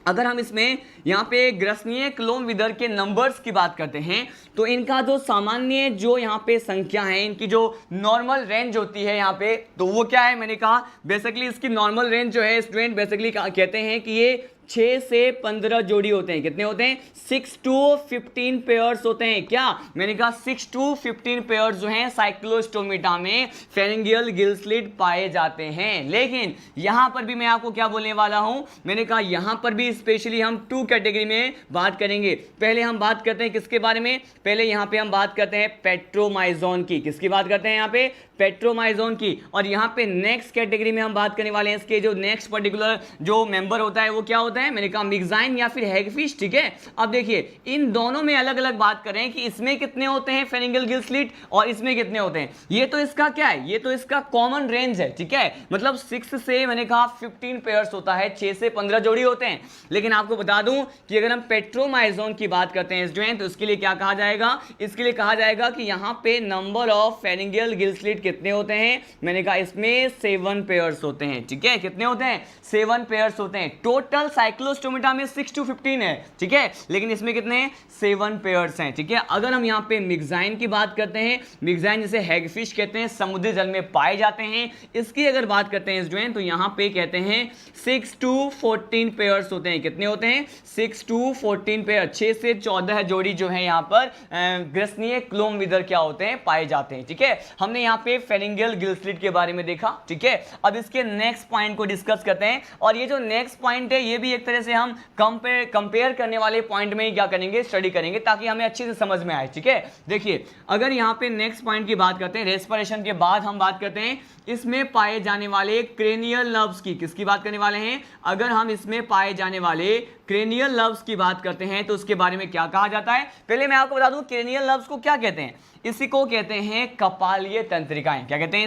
अगर हम इसमें यहाँ पे ग्रसनीय क्लोम विदर के नंबर्स की बात करते हैं तो इनका जो सामान्य जो यहाँ पे संख्या है, इनकी जो नॉर्मल रेंज होती है यहाँ पे, तो वो क्या है, मैंने कहा बेसिकली इसकी नॉर्मल रेंज जो है स्टूडेंट बेसिकली कहते हैं कि ये 6 से 15 जोड़ी होते हैं। कितने होते हैं? 6 to 15 पेयर्स होते हैं। क्या मैंने कहा? 6 to 15 पेयर्स जो हैं साइक्लोस्टोमेटा में फेरिंजियल गिल स्लिट पाए जाते हैं। लेकिन यहां पर भी मैं आपको क्या बोलने वाला हूं, मैंने कहा यहां पर भी स्पेशली हम 2 कैटेगरी में बात करेंगे। पहले हम बात करते हैं किसके बारे में? पहले यहां पे हम बात करते हैं पेट्रोमाइजोन की। किसकी बात करते हैं यहां पे? पेट्रोमाइजोन की। और यहां पे नेक्स्ट कैटेगरी में हम बात करने वाले हैं, इसके जो नेक्स्ट पर्टिकुलर जो मेंबर होता है वो क्या होता है? मैंने कहा मिक्साइन या फिर हैगफिश। ठीक है, अब देखिए इन दोनों में अलग अलग बात करें कि इसमें कितने होते हैं फेरिंजियल गिल स्लिट और इसमें कितने होते हैं। ये तो इसका क्या है? ये तो इसका कॉमन रेंज है। ठीक है, मतलब 6 से मैंने कहा 15 पेयर्स होता है, 6 से 15 जोड़ी होते हैं। लेकिन आपको बता दूं कि अगर हम पेट्रोमाइजोन की बात करते हैं स्टूडेंट, तो इसके लिए क्या कहा जाएगा? इसके लिए कहा जाएगा कि यहां पे number of pharyngeal Gill slit कितने होते हैं? मैंने कहा इसमें 7 पेयर्स होते हैं। ठीक है, कितने होते हैं? 7 पेयर्स होते हैं। टोटल साइक्लोस्टोमेटा में 6 to 15 है। ठीक है, लेकिन इसमें कितने हैं? 7 पेयर्स हैं। ठीक है, अगर हम यहां पे मिक्साइन की बात करते हैं, मिक्साइन जिसे हैगफिश कहते हैं, समुद्री जल में पाए जाते हैं, इसकी अगर बात करते हैं स्टूडेंट, तो यहां पे कहते हैं 6 to 14 पेयर्स होते हैं। कितने होते हैं? 6 to 14 पेयर, 6 से 14 जोड़ी जो है यहां पर ग्रसनीय क्लोम विदर क्या होते हैं? पाए जाते हैं। ठीक है, हमने यहां पे फेरिंजियल गिल स्लिट के बारे में देखा। ठीक है, अब इसके नेक्स्ट पॉइंट को डिस्कस करते हैं। और ये जो नेक्स्ट पॉइंट है ये भी एक तरह से हम कंपेयर करने वाले पॉइंट में ही क्या करेंगे? स्टडी करेंगे, ताकि हमें अच्छे से समझ में आए। ठीक है, देखिए अगर यहां पे नेक्स्ट पॉइंट की बात करते हैं, रेस्पिरेशन के बाद हम बात करते हैं इसमें पाए जाने वाले क्रेनियल नर्व्स की। किसकी बात करने वाले हैं? अगर हम इसमें पाए जाने वाले क्रेनियल नर्व्स की बात करते हैं तो उसके बारे में क्या कहा जाता है? पहले मैं आपको बता दूं क्रेनियल नर्व्स को क्या कहते हैं। इसी को कहते हैं कपालीय तंत्रिकाएं। क्या कहते हैं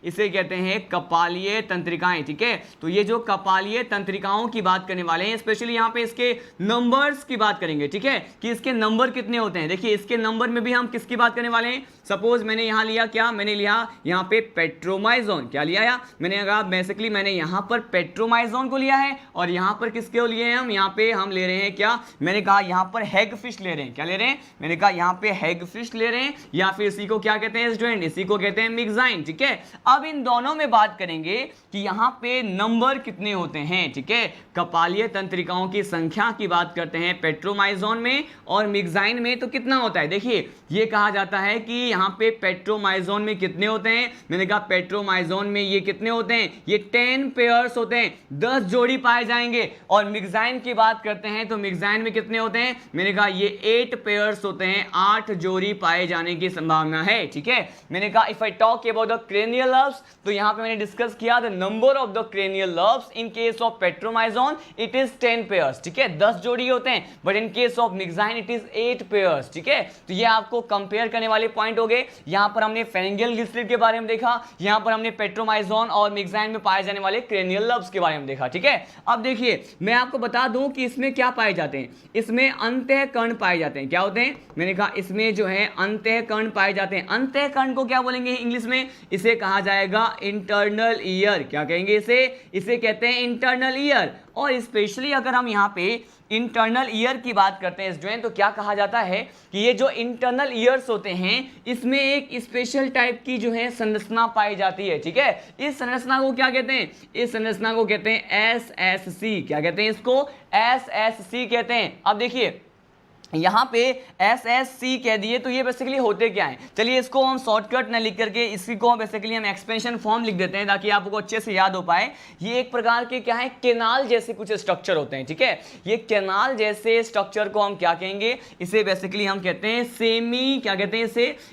इसे कहते हैं कपालीय तंत्रिकाएं। ठीक है, तो ये जो कपालीय तंत्रिकाओं की बात करने वाले हैं, स्पेशली यहां पे इसके नंबर्स की बात करेंगे। ठीक है, कि इसके नंबर कितने होते हैं। देखिए इसके नंबर में भी हम किसकी बात करने वाले हैं? सपोज मैंने यहां लिया क्या? मैंने लिया यहां पे पेट्रोमाइजोन। क्या लिया या मैंने कहा बेसिकली मैंने यहां पर पेट्रोमाइजोन को लिया है, और यहां पर किसके लिए हैं हम? यहां पे हम ले रहे हैं क्या? मैंने कहा यहां पर हैगफिश ले रहे हैं। क्या ले रहे हैं? मैंने कहा यहां पे हैगफिश ले रहे हैं, या फिर इसी को क्या कहते हैं स्टूडेंट? इसी को कहते हैं मिक्साइन। ठीक है, अब इन दोनों में बात करेंगे कि यहां पे नंबर कितने होते हैं। ठीक है, कपालीय तंत्रिकाओं की संख्या की बात करते हैं पेट्रोमाइजोन में, और मिक्साइन में तो कितना होता है? देखिए ये कहा जाता है कि यहां पे पेट्रोमाइजोन में कितने होते हैं? मैंने कहा पेट्रोमाइजोन में ये कितने होते हैं? ये 10 पेयर्स होते हैं, 10 जोड़ी पाए जाएंगे। और मिक्साइन की बात करते हैं तो मिक्साइन में कितने होते हैं? मैंने कहा ये 8 पेयर्स होते हैं, 8 जोड़ी पाए जाने की संभावना है। ठीक है, मैंने कहा if I talk about the cranial nerves, तो यहां पे मैंने डिस्कस किया the number of the cranial nerves in case of Petromyzon it is 10 pairs. ठीक है, 10 जोड़ी होते हैं, but in case of Myxine it is 8 pairs. ठीक है, तो ये आपको कंपेयर करने वाले पॉइंट हो गए। यहां पर हमने फेरिंजियल गिल स्लिट के बारे में देखा, यहां पर हमने पेट्रोमाइजोन और मिक्साइन में पाए जाने वाले क्रेनियल नर्व्स के बारे में देखा। ठीक है, अब देखिए मैं आपको बता दूं कि इसमें क्या पाए जाते हैं। इसमें अंतःकर्ण पाए जाते हैं। क्या होते हैं? मैंने कहा इसमें जो है अंतःकर्ण पाए जाते हैं। अंतःकर्ण को क्या बोलेंगे इंग्लिश में? इसे कहा जाएगा इंटरनल ईयर। क्या कहेंगे इसे कहते हैं इंटरनल ईयर। और स्पेशली अगर हम यहाँ पे इंटरनल ईयर की बात करते हैं स्टूडेंट, तो क्या कहा जाता है कि ये जो इंटरनल ईयर्स होते हैं इसमें एक स्पेशल टाइप की जो है संरचना पाई जाती है। ठीक है, इस संरचना को क्या कहते हैं? इस संरचना को कहते हैं SSC। क्या कहते हैं इसको? SSC कहते हैं। अब देखिए यहां पे SSC कह दिए तो ये बेसिकली होते क्या है? चलिए इसको हम शॉर्टकट ना लिख करके इसी को बेसिकली हम एक्सपेंशन फॉर्म लिख देते हैं ताकि आपको अच्छे से याद हो पाए। ये एक प्रकार के क्या है? केनाल जैसे कुछ स्ट्रक्चर होते हैं। ठीक है, ये केनाल जैसे स्ट्रक्चर को हम क्या कहेंगे? इसे बेसिकली हम कहते हैं सेमी, क्या कहते हैं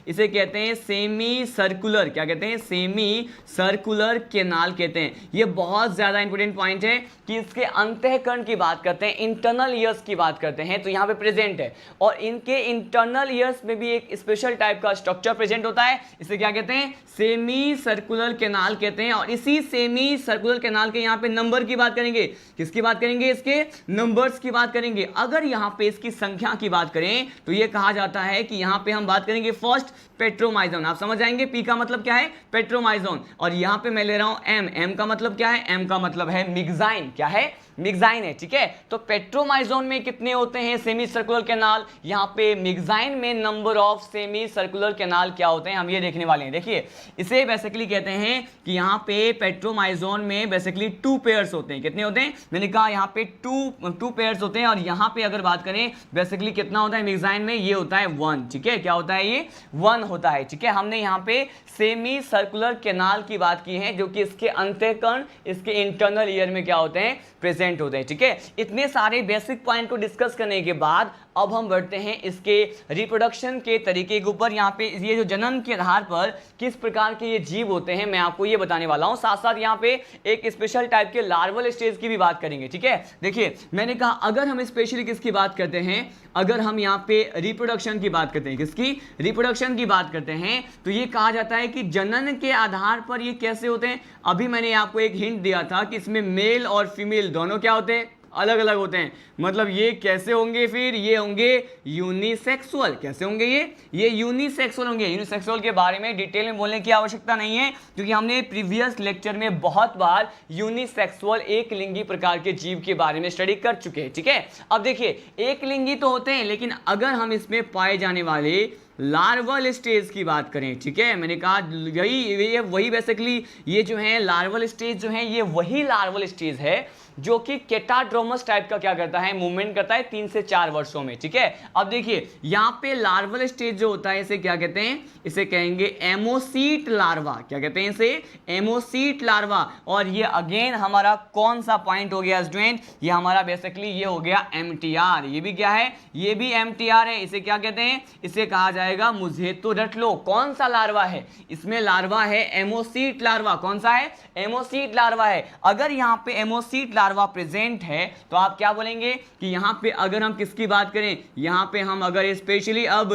इसे कहते हैं सेमी सर्कुलर। क्या कहते हैं? सेमी सर्कुलर केनाल कहते हैं। ये बहुत ज्यादा इंपॉर्टेंट पॉइंट है कि इसके अंतःकरण की बात करते हैं, इंटरनल ईयर्स की बात करते हैं, तो यहाँ पे प्रेजेंट है। और इनके इंटरनल ईयर्स में भी एक स्पेशल टाइप का स्ट्रक्चर प्रेजेंट होता है। इसे क्या कहते हैं? सेमी सर्कुलर कैनाल कहते हैं। और इसी सेमी सर्कुलर कैनाल के यहाँ पे नंबर की बात करेंगे। किसकी बात करेंगे? इसके नंबर्स की बात करेंगे। अगर यहाँ पे इसकी संख्या की बात करें तो ये कहा जाता है कि यहाँ पे हम बात करेंगे फर्स्ट पेट्रोमाइजोन। आप समझ जाएंगे पी का मतलब क्या है? पेट्रोमाइजोन। और यहाँ पे मैं ले रहा हूं एम का मतलब क्या है? एम का मतलब है मिक्साइन। क्या है? मिक्साइन है, ठीक है। तो पेट्रोमाइजोन में कितने होते हैं सेमी सर्कुलर कैनाल, यहाँ पे मिक्साइन में number of semi circular canal क्या होते हैं हम ये देखने वाले हैं। देखिए इसे बेसिकली कहते हैं कि यहाँ पे पेट्रोमाइजोन में बेसिकली 2 पेयर्स होते हैं। कितने होते हैं, मैंने कहा यहाँ पे टू पेयर्स होते हैं। और यहाँ पे अगर बात करें बेसिकली कितना होता है मिक्साइन में, ये होता है 1, ठीक है। क्या होता है, ये 1 होता है, ठीक है। हमने यहाँ पे सेमी सर्कुलर कैनाल की बात की है जो कि इसके अंतःकण इसके इंटरनल ईयर में क्या होते हैं, प्रेजेंट होते हैं, ठीक है। इतने सारे बेसिक पॉइंट को डिस्कस करने के बाद अब हम बढ़ते हैं इसके रिप्रोडक्शन के तरीके के ऊपर। यहाँ पे ये जो जन्म के आधार पर किस प्रकार के ये जीव होते हैं मैं आपको ये बताने वाला हूँ। साथ साथ यहाँ पे एक स्पेशल टाइप के लार्वल स्टेज की भी बात करेंगे, ठीक है। देखिए मैंने कहा अगर हम स्पेशली किसकी बात करते हैं, अगर हम यहाँ पे रिप्रोडक्शन की बात करते हैं, किसकी, रिप्रोडक्शन की बात करते हैं, तो ये कहा जाता है कि जनन के आधार पर ये कैसे होते हैं। अभी मैंने आपको एक हिंट दिया था कि इसमें मेल और फीमेल दोनों क्या होते हैं, अलग अलग होते हैं। मतलब ये कैसे होंगे, फिर ये होंगे यूनिसेक्सुअल। कैसे होंगे ये यूनिसेक्सुअल होंगे। यूनिसेक्सुअल के बारे में डिटेल में बोलने की आवश्यकता नहीं है क्योंकि हमने प्रीवियस लेक्चर में बहुत बार यूनिसेक्सुअल एक लिंगी प्रकार के जीव के बारे में स्टडी कर चुके हैं, ठीक है। अब देखिए एक लिंगी तो होते हैं, लेकिन अगर हम इसमें पाए जाने वाले लार्वल स्टेज की बात करें, ठीक है, मैंने कहा वही बेसिकली ये जो है लार्वल स्टेज जो है ये वही लार्वल स्टेज है जो कि केटाड्रोमस टाइप का क्या करता है, मूवमेंट करता है 3 से 4 वर्षों में, ठीक है। अब देखिए यहाँ पे लार्वल स्टेज जो होता है इसे क्या कहते हैं, इसे कहेंगे एमोसीट लार्वा। क्या कहते हैं इसे, एमोसीट लार्वा। और ये अगेन हमारा कौन सा पॉइंट हो गया स्टूडेंट, ये हमारा बेसिकली ये हो गया एमटीआर। ये भी क्या है, ये भी एमटीआर है। इसे क्या कहते हैं, इसे कहा जाएगा, मुझे तो रट लो, कौन सा लार्वा है, इसमें लार्वा है एमोसीट लार्वा। कौन सा है, एमोसीट लार्वा है। अगर यहाँ पे एमोसीट लार्वा प्रेजेंट है तो आप क्या बोलेंगे कि यहाँ पे अगर हम किसकी बात करें, यहाँ पे हम अगर स्पेशली अब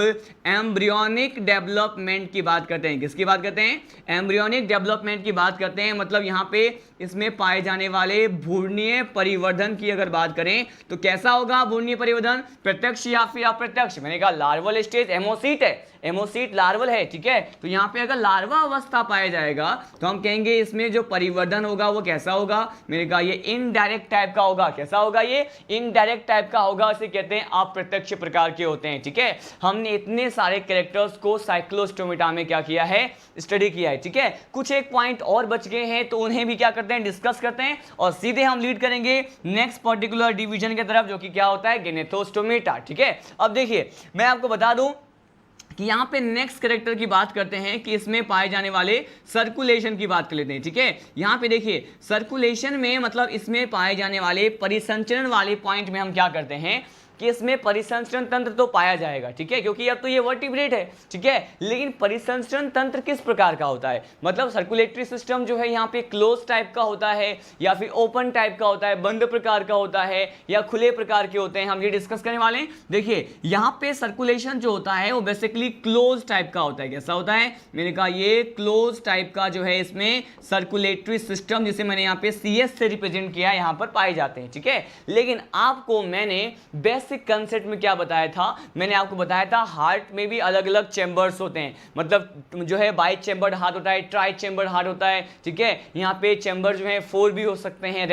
एम्ब्रियोनिक डेवलपमेंट की बात करते हैं, किसकी बात करते हैं, एम्ब्रियोनिक डेवलपमेंट की बात करते हैं। मतलब यहाँ पे इसमें पाए जाने वाले भ्रूणीय परिवर्धन की अगर बात करें तो कैसा होगा भ्रूणीय परिवर्धन, प्रत्यक्ष या फिर अप्रत्यक्ष। मैंने कहा लार्वल स्टेज एमोसीट है, एमोसीट लार्वल है, ठीक है। तो यहाँ पे अगर लार्वा अवस्था पाया जाएगा तो हम कहेंगे इसमें जो परिवर्धन होगा वो कैसा होगा, मैंने कहा ये इनडायरेक्ट टाइप का होगा। कैसा होगा, ये इनडायरेक्ट टाइप का होगा। इसे कहते हैं अप्रत्यक्ष प्रकार के होते हैं, ठीक है। हमने इतने सारे कैरेक्टर्स को साइक्लोस्टोमेटा में क्या किया है, स्टडी किया है, ठीक है। कुछ एक पॉइंट और बच गए हैं तो उन्हें भी क्या करते हैं, डिस्कस करते हैं और सीधे हम लीड करेंगे नेक्स्ट पर्टिकुलर डिवीजन की तरफ जो कि क्या होता है, गेनेथोस्टोमेटा, ठीक है। अब देखिए मैं आपको बता दूं कि यहाँ पे नेक्स्ट कैरेक्टर की बात करते हैं कि इसमें पाए जाने वाले सर्कुलेशन की बात कर लेते हैं, ठीक है। यहाँ पे देखिए सर्कुलेशन में मतलब इसमें पाए जाने वाले परिसंचरण वाले पॉइंट में हम क्या करते हैं कि इसमें परिसंचरण तंत्र तो पाया जाएगा, ठीक है, क्योंकि अब तो ये वर्टिब्रेट है, ठीक है। लेकिन परिसंचरण तंत्र किस प्रकार का होता है, मतलब सर्कुलेटरी सिस्टम जो है यहाँ पे क्लोज टाइप का होता है या फिर ओपन टाइप का होता है, बंद प्रकार का होता है या खुले प्रकार के होते हैं, हम ये डिस्कस करने वाले हैं। देखिए यहाँ पे सर्कुलेशन जो होता है वो बेसिकली क्लोज टाइप का होता है। कैसा होता है, मैंने कहा ये क्लोज टाइप का जो है इसमें सर्कुलेटरी सिस्टम जिसे मैंने यहाँ पे CS से रिप्रेजेंट किया यहाँ पर पाए जाते हैं, ठीक है। लेकिन आपको मैंने बेसिक कंसेप्ट में क्या बताया था, मैंने आपको बताया था हार्ट में भी अलग अलग चैम्बर्स होते हैं, मतलब जो है बाई चैम्बर्ड हार्ट होता है, ट्राई चैम्बर्ड हार्ट होता है, ठीक है। यहाँ पे चैम्बर जो है 4 भी हो सकते हैं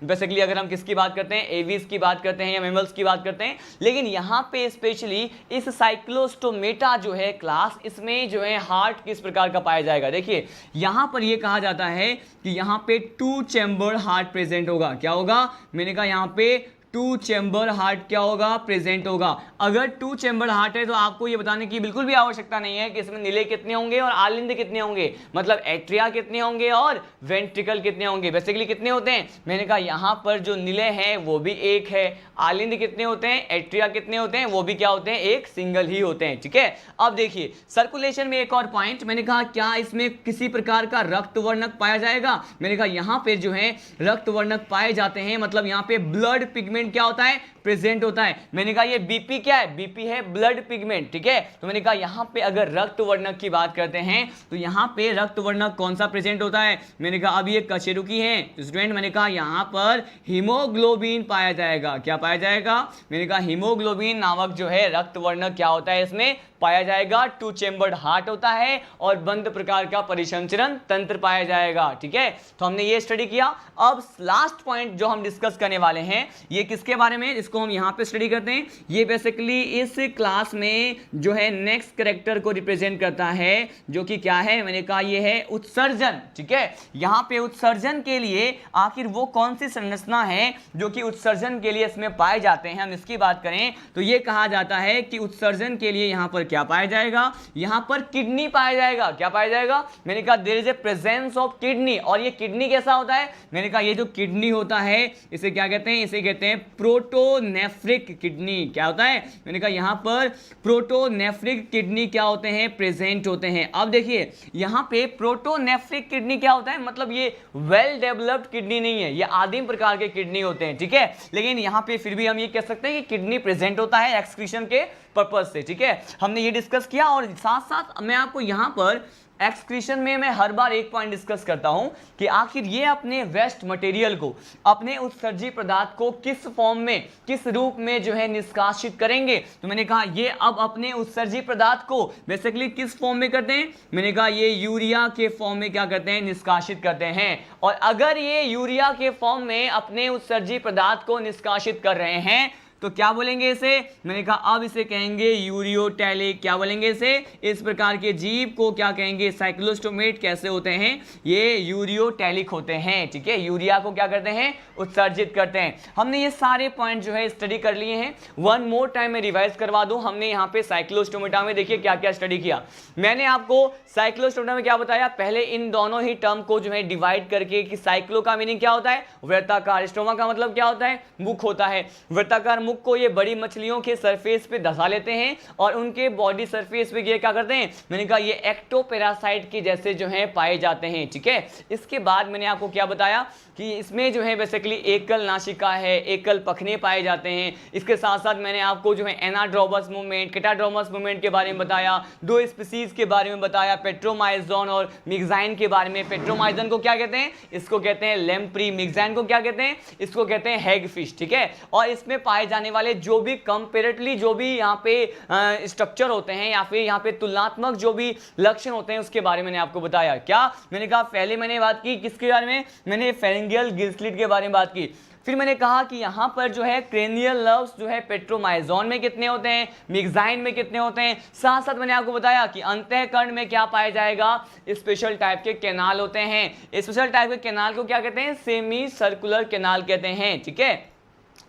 बेसिकली अगर हम किसकी बात करते हैं, एवीज की बात करते हैं या मैमल्स की बात करते हैं। लेकिन यहाँ पे स्पेशली इस साइक्लोस्टोमेटा जो है क्लास, इसमें जो है हार्ट किस प्रकार का पाया जाएगा। देखिए यहाँ पर यह कहा जाता है कि यहाँ पे 2 चैम्बर्ड हार्ट प्रेजेंट होगा। क्या होगा, मैंने कहा यहाँ पे 2 चैम्बर हार्ट क्या होगा, प्रेजेंट होगा। अगर 2 चैम्बर हार्ट है तो आपको ये बताने की बिल्कुल भी आवश्यकता नहीं है कि इसमें निले कितने होंगे और आलिंद कितने होंगे, मतलब एट्रिया कितने होंगे और वेंट्रिकल कितने होंगे। बेसिकली कितने होते हैं, मैंने कहा यहाँ पर जो निले हैं वो भी एक है, आलिंद कितने होते हैं, एट्रिया कितने होते हैं, वो भी क्या होते हैं, एक सिंगल ही होते हैं, ठीक है। अब देखिए सर्कुलेशन में एक और पॉइंट, मैंने कहा क्या इसमें किसी प्रकार का रक्त वर्णक पाया जाएगा। मैंने कहा यहाँ पे जो है रक्त वर्णक पाए जाते हैं, मतलब यहाँ पे ब्लड पिगमेंट क्या होता है, प्रेजेंट होता है। मैंने कहा ये बीपी क्या है, बीपी है ब्लड पिगमेंट, ठीक है। तो मैंने कहा यहाँ पे अगर रक्त वर्णक की बात करते हैं तो यहाँ पे रक्त वर्णक कौन सा प्रेजेंट होता है, मैंने कहा अब ये कशेरुकी है स्टूडेंट, मैंने कहा यहाँ पर हीमोग्लोबिन पाया जाएगा। क्या पाया जाएगा, मैंने कहा हीमोग्लोबिन नामक जो है रक्त वर्णक क्या होता है इसमें पाया जाएगा, 2 चेम्बर्ड हार्ट होता है और बंद प्रकार का परिसंचरण तंत्र पाया जाएगा। ठीक है, तो हमने ये स्टडी किया। अब लास्ट पॉइंट जो हम डिस्कस करने वाले हैं ये किसके बारे में, इसको हम यहां पे स्टडी करते हैं। ये बेसिकली इस क्लास में जो है नेक्स्ट कैरेक्टर को रिप्रेजेंट करता है, जो कि क्या है, मैंने कहा ये है उत्सर्जन। ठीक है, यहां पे उत्सर्जन के लिए आखिर वो कौन सी संरचना है जो कि उत्सर्जन के लिए इसमें पाए जाते हैं, हम इसकी बात करें तो ये कहा जाता है कि उत्सर्जन के लिए यहां पर क्या पाया जाएगा, यहां पर किडनी पाया जाएगा। क्या पाया जाएगा, मैंने कहा there is a presence of kidney. और ये किडनी कैसा होता है, मैंने कहा ये जो किडनी होता है इसे क्या कहते हैं, इसे कहते हैं प्रोटोनेफ्रिक किडनी। क्या होता है, मैंने कहा यहां पर प्रोटोनेफ्रिक किडनी क्या होते हैं, प्रेजेंट होते हैं। अब देखिए यहां पे प्रोटोनेफ्रिक किडनी क्या होता है, मतलब ये वेल डेवलप्ड किडनी नहीं है, ये आदिम प्रकार के किडनी होते हैं। ठीक है, लेकिन यहां पे फिर भी हम ये कह सकते हैं कि किडनी प्रेजेंट होता है एक्सक्रीशन के पर्पस से। ठीक है, हमने ये डिस्कस किया और साथ साथ मैं आपको यहां पर एक्सक्रीशन में मैं हर बार एक पॉइंट डिस्कस करता हूं कि आखिर ये अपने वेस्ट मटेरियल को, अपने उत्सर्जी पदार्थ को किस फॉर्म में, किस रूप में जो है निष्कासित करेंगे। तो मैंने कहा ये अब अपने उत्सर्जी पदार्थ को बेसिकली किस फॉर्म में करते हैं, मैंने कहा ये यूरिया के फॉर्म में क्या करते हैं, निष्कासित करते हैं। और अगर ये यूरिया के फॉर्म में अपने उत्सर्जी पदार्थ को निष्कासित कर रहे हैं तो क्या बोलेंगे इसे, मैंने कहा अब इसे कहेंगे यूरियोटैलिक। क्या बोलेंगे इसे, इस प्रकार के जीव को क्या कहेंगे, साइक्लोस्टोमेट कैसे होते हैं, ये यूरियोटैलिक होते हैं। ठीक है, यूरिया को क्या करते हैं, उत्सर्जित करते हैं। हमने ये सारे पॉइंट जो है स्टडी कर लिए हैं। वन मोर टाइम में रिवाइज करवा दूं, हमने यहाँ पे साइक्लोस्टोमेटा में देखिए क्या क्या स्टडी किया। मैंने आपको साइक्लोस्टोमेटा में क्या बताया, पहले इन दोनों ही टर्म को जो है डिवाइड करके कि साइक्लो का मीनिंग क्या होता है, वृत्ताकार, स्टोमा का मतलब क्या होता है, मुख होता है। वृत्ताकार मुख को ये बड़ी मछलियों के सरफेस पे धसा लेते हैं और उनके बॉडी सरफेस पे ये क्या करते हैं, मैंने कहा ये एक्टोपैरासाइट के जैसे जो है पाए जाते हैं। ठीक है, इसके बाद मैंने आपको क्या बताया कि इसमें जो है बेसिकली एकल नासिका है, एकल पखने पाए जाते हैं। इसके साथ साथ मैंने आपको जो है एनाड्रोमस मूवमेंट, केटाड्रोमस मूवमेंट के बारे में बताया, दो स्पीसीज के बारे में बताया, पेट्रोमाइजोन और मिक्साइन के बारे में। पेट्रोमाइजोन को क्या कहते हैं, इसको कहते हैं लेम्प्री। मिक्साइन को क्या कहते हैं, इसको कहते हैं हैगफिश। ठीक है, और इसमें पाए जाने वाले जो भी कंपैरेटिवली जो भी यहाँ पे स्ट्रक्चर होते हैं या फिर यहाँ पे तुलनात्मक जो भी लक्षण होते हैं उसके बारे में मैंने आपको बताया। क्या मैंने कहा, पहले मैंने बात की किसके बारे में, मैंने फेरिंजियल गिल स्लिट के बारे में बात की। फिर मैंने कहा कि यहाँ पर जो है क्रेनियल नर्व्स जो है पेट्रोमाइजोन में कितने होते हैं, मिक्साइन में कितने होते हैं। साथ साथ मैंने आपको बताया कि अंतःकरण में क्या पाया जाएगा, स्पेशल टाइप के कैनाल होते हैं। स्पेशल टाइप के कैनाल को क्या कहते हैं, सेमी सर्कुलर कैनाल कहते हैं। ठीक है,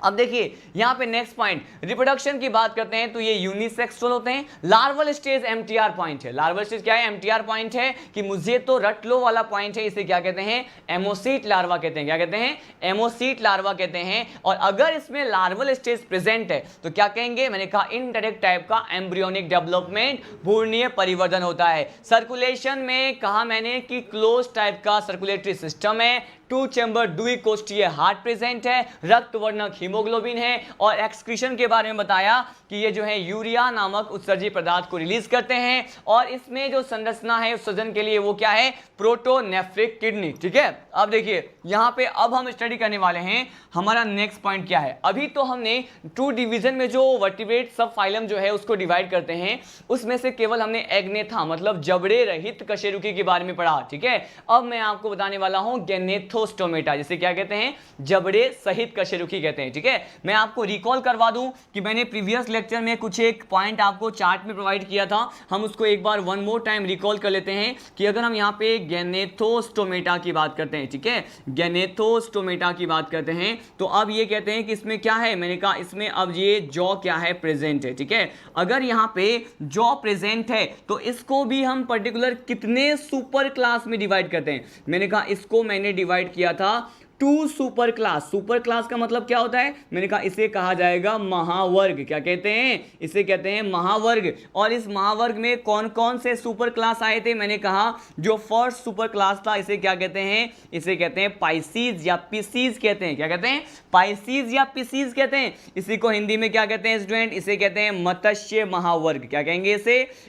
अब देखिए यहाँ पे नेक्स्ट पॉइंट रिप्रोडक्शन की बात करते हैं तो ये यूनिसेक्सुअल होते हैं। लार्वल स्टेज एमटीआर पॉइंट है। लार्वल स्टेज क्या है, एमटीआर पॉइंट है कि मुझे तो रट लो वाला पॉइंट है, इसे क्या कहते हैं, एमोसीट लार्वा कहते हैं। क्या कहते हैं, एमोसीट लार्वा कहते हैं। और अगर इसमें लार्वल स्टेज प्रेजेंट है तो क्या कहेंगे, मैंने कहा इनडायरेक्ट टाइप का एम्ब्रियोनिक डेवलपमेंट, भ्रूणीय परिवर्धन होता है। सर्कुलेशन में कहा मैंने कि क्लोज टाइप का सर्कुलेटरी सिस्टम है, 2 चैम्बर द्विकोष्ठीय हार्ट प्रेजेंट है, रक्त वर्णक हीमोग्लोबिन है। और एक्सक्रीशन के बारे में बताया कि ये जो है यूरिया नामक उत्सर्जी पदार्थ को रिलीज करते हैं। और इसमें जो संरचना है उत्सर्जन के लिए वो क्या है, प्रोटोनेफ्रिक किडनी। ठीक है, अब देखिए यहाँ पे अब हम स्टडी करने वाले हैं हमारा नेक्स्ट पॉइंट क्या है। अभी तो हमने 2 डिवीजन में जो वर्टिब्रेट सब फाइलम जो है उसको डिवाइड करते हैं उसमें से केवल हमने एग्नेथा मतलब जबड़े रहित कशेरुकी के बारे में पढ़ा। ठीक है, अब मैं आपको बताने वाला हूं गैनेथोस्टोमेटा, जिसे क्या कहते हैं, जबड़े सहित कशेरुकी कहते हैं। ठीक है, मैं आपको रिकॉल करवा दूं कि मैंने प्रीवियस लेक्चर में कुछ एक पॉइंट आपको चार्ट में प्रोवाइड किया था, हम उसको एक बार वन मोर टाइम रिकॉल कर लेते हैं कि अगर हम यहाँ पे गैनेथोस्टोमेटा की बात करते हैं, ठीक है, गैनेथोस्टोमेटा की बात करते हैं तो अब ये कहते हैं कि इसमें क्या है, मैंने कहा इसमें अब ये जॉ क्या है, प्रेजेंट है। ठीक है, अगर यहाँ पे जॉ प्रेजेंट है तो इसको भी हम पर्टिकुलर कितने सुपर क्लास में डिवाइड करते हैं, मैंने कहा इसको मैंने डिवाइड किया था 2 सुपर क्लास। सुपर क्लास का मतलब क्या होता है, मैंने कहा इसे कहा जाएगा महावर्ग। क्या कहते हैं, इसे कहते हैं महावर्ग। और इस महावर्ग में कौन कौन से सुपर क्लास आए थे, मैंने कहा जो फर्स्ट सुपर क्लास था इसे क्या कहते हैं, इसे कहते हैं पाइसीज या पिसीज कहते हैं। क्या कहते हैं, पाइसीज या पिसीज कहते हैं। इसी को हिंदी में क्या कहते हैं स्टूडेंट, इसे कहते हैं मत्स्य महावर्ग। क्या कहेंगे